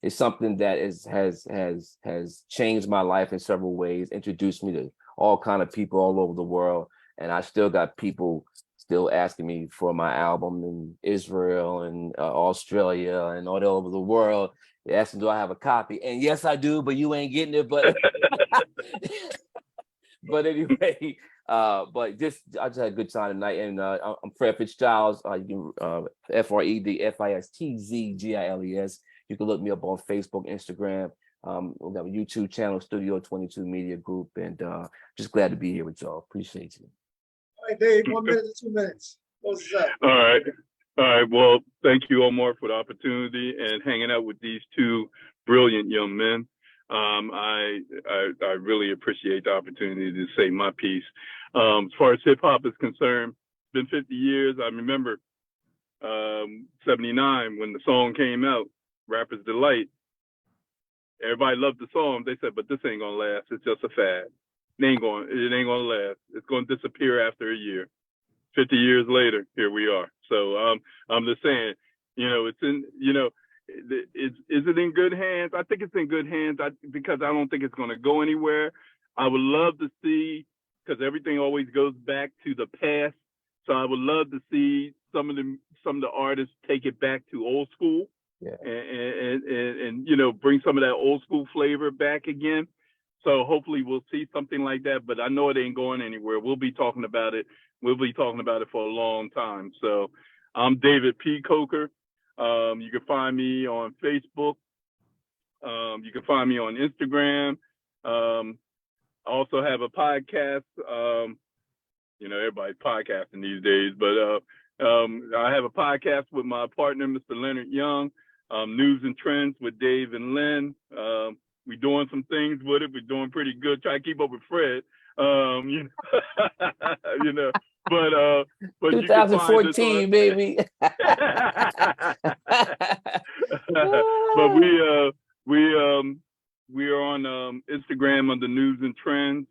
it's something that has changed my life in several ways, introduced me to all kind of people all over the world. And I still got people still asking me for my album in Israel and Australia and all over the world. They asking, do I have a copy? And yes, I do, but you ain't getting it. But but anyway, I just had a good time tonight. And I'm Fred Fitzgiles. You can FredFitzGiles. You can look me up on Facebook, Instagram. We have a YouTube channel, Studio 22 Media Group, and just glad to be here with y'all. Appreciate you. right, Dave, 1 minute to 2 minutes. Close this out. All right. All right. Well, thank you, Omar, for the opportunity and hanging out with these two brilliant young men. I really appreciate the opportunity to say my piece. As far as hip hop is concerned, it's been 50 years. I remember 79 when the song came out, Rapper's Delight. Everybody loved the song. They said, but this ain't gonna last. It's just a fad. It ain't gonna last. It's gonna disappear after a year. 50 years later, here we are. So I'm just saying, it's in, is it in good hands? I think it's in good hands because I don't think it's going to go anywhere. I would love to see, because everything always goes back to the past. So I would love to see some of the artists take it back to old school, and bring some of that old school flavor back again. So hopefully we'll see something like that. But I know it ain't going anywhere. We'll be talking about it. We'll be talking about it for a long time. So I'm David P. Coker. You can find me on Facebook. You can find me on Instagram. I also have a podcast. Everybody's podcasting these days, but I have a podcast with my partner, Mr. Leonard Young, News and Trends with Dave and Lynn. We're doing some things with it. We're doing pretty good. Try to keep up with Fred. But 2014, baby. But we are on Instagram under News and Trends.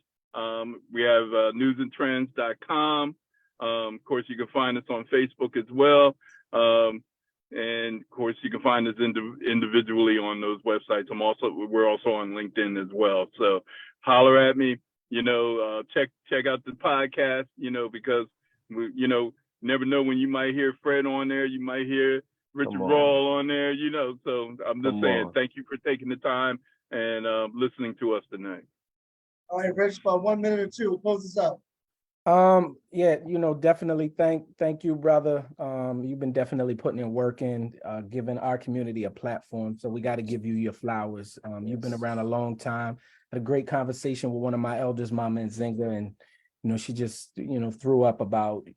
We have newsandtrends.com. Of course, you can find us on Facebook as well. And of course, you can find us individually on those websites. We're also on LinkedIn as well. So holler at me. Check out the podcast. Because we, never know when you might hear Fred on there. You might hear Richard Rawl on there. So I'm just saying, thank you for taking the time and listening to us tonight. All right, Rich, about 1 minute or two. Close this out. Definitely thank you, brother. You've been definitely putting in work in, giving our community a platform. So we got to give you your flowers. You've been around a long time. Had a great conversation with one of my elders, Mama Nzinga, and she just threw up about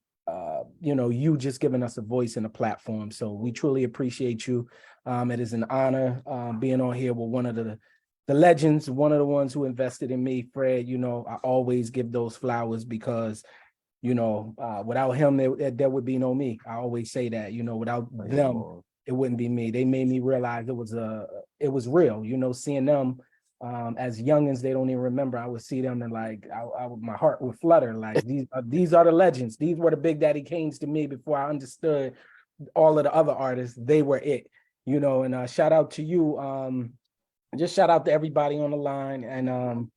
you just giving us a voice and a platform. So we truly appreciate you. It is an honor being on here with one of the legends, one of the ones who invested in me, Fred. I always give those flowers because, without him, there would be no me. I always say that, without them, it wouldn't be me. They made me realize it was real, seeing them as youngins, they don't even remember. I would see them and my heart would flutter. Like these are the legends. These were the Big Daddy Kanes to me before I understood all of the other artists. They were it, and shout out to you. Just shout out to everybody on the line. And,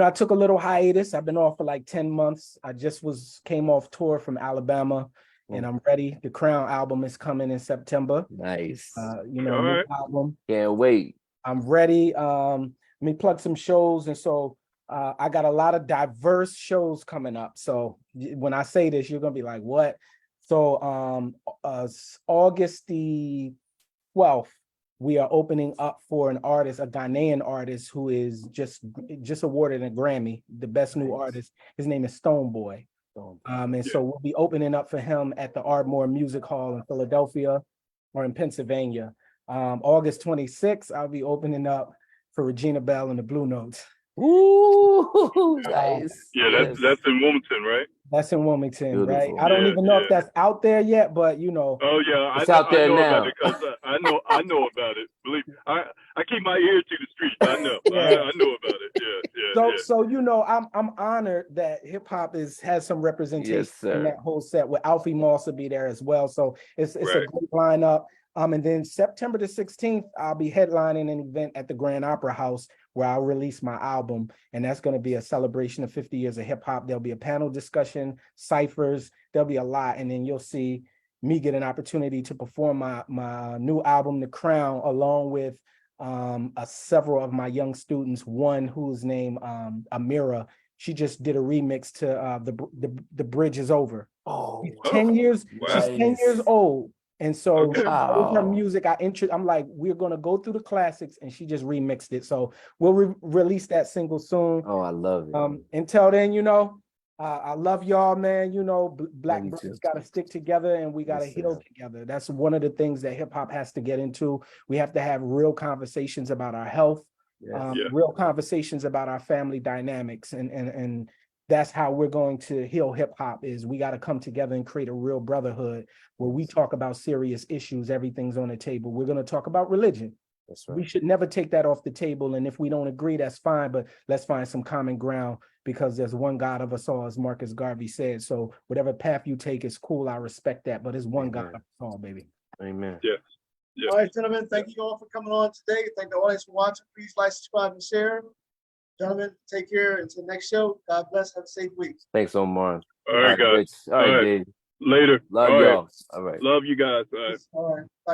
I took a little hiatus. I've been off for like 10 months. I just came off tour from Alabama and I'm ready. The Crown album is coming in September. Nice. New album. Can't wait. I'm ready. Let me plug some shows. And so I got a lot of diverse shows coming up. So when I say this, you're going to be like, what? So August the 12th, we are opening up for an artist, a Ghanaian artist who is just awarded a Grammy, the best new artist. His name is Stonebwoy. So we'll be opening up for him at the Ardmore Music Hall in Philadelphia or in Pennsylvania. August 26th, I'll be opening up for Regina Bell and the Blue Notes. Ooh, nice. That's in Wilmington, right? That's in Wilmington, Beautiful. Right? I don't even know if that's out there yet, but Oh yeah, it's out there now. I know about it. Believe me, I keep my ear to the streets. I know. I know about it. So I'm honored that hip hop has some representation in that whole set. With Alfie Moss will be there as well. So it's a great lineup. And then September the 16th, I'll be headlining an event at the Grand Opera House where I'll release my album. And that's going to be a celebration of 50 years of hip hop. There'll be a panel discussion, ciphers, there'll be a lot. And then you'll see me get an opportunity to perform my new album, The Crown, along with several of my young students, one whose name Amira. She just did a remix to the Bridge Is Over. Oh, 10 years. Nice. She's 10 years old. And so her music, I'm like, we're going to go through the classics, and she just remixed it. So we'll release that single soon. Oh, I love it. Until then, I love y'all, man. You know, Black Love you brothers too. got to stick together and we got to Yes, heal sir. together. That's one of the things that hip hop has to get into. We have to have real conversations about our health, Yes. Yeah. real conversations about our family dynamics. And that's how we're going to heal hip hop is we got to come together and create a real brotherhood where we talk about serious issues. Everything's on the table. We're going to talk about religion. That's We right. should never take that off the table. And if we don't agree, that's fine, but let's find some common ground because there's one God of us all, as Marcus Garvey said. So whatever path you take is cool. I respect that, but it's one God Amen. of us all, baby. Amen. Yeah. Yeah. All right, gentlemen, thank you all for coming on today. Thank the audience for watching. Please like, subscribe, and share. Gentlemen, take care. Until next show. God bless. Have a safe week. Thanks, Omar. All right, guys. Rich. All right, All right. Dave. Later. Love All right. y'all. All right. Love you guys. All right. All right.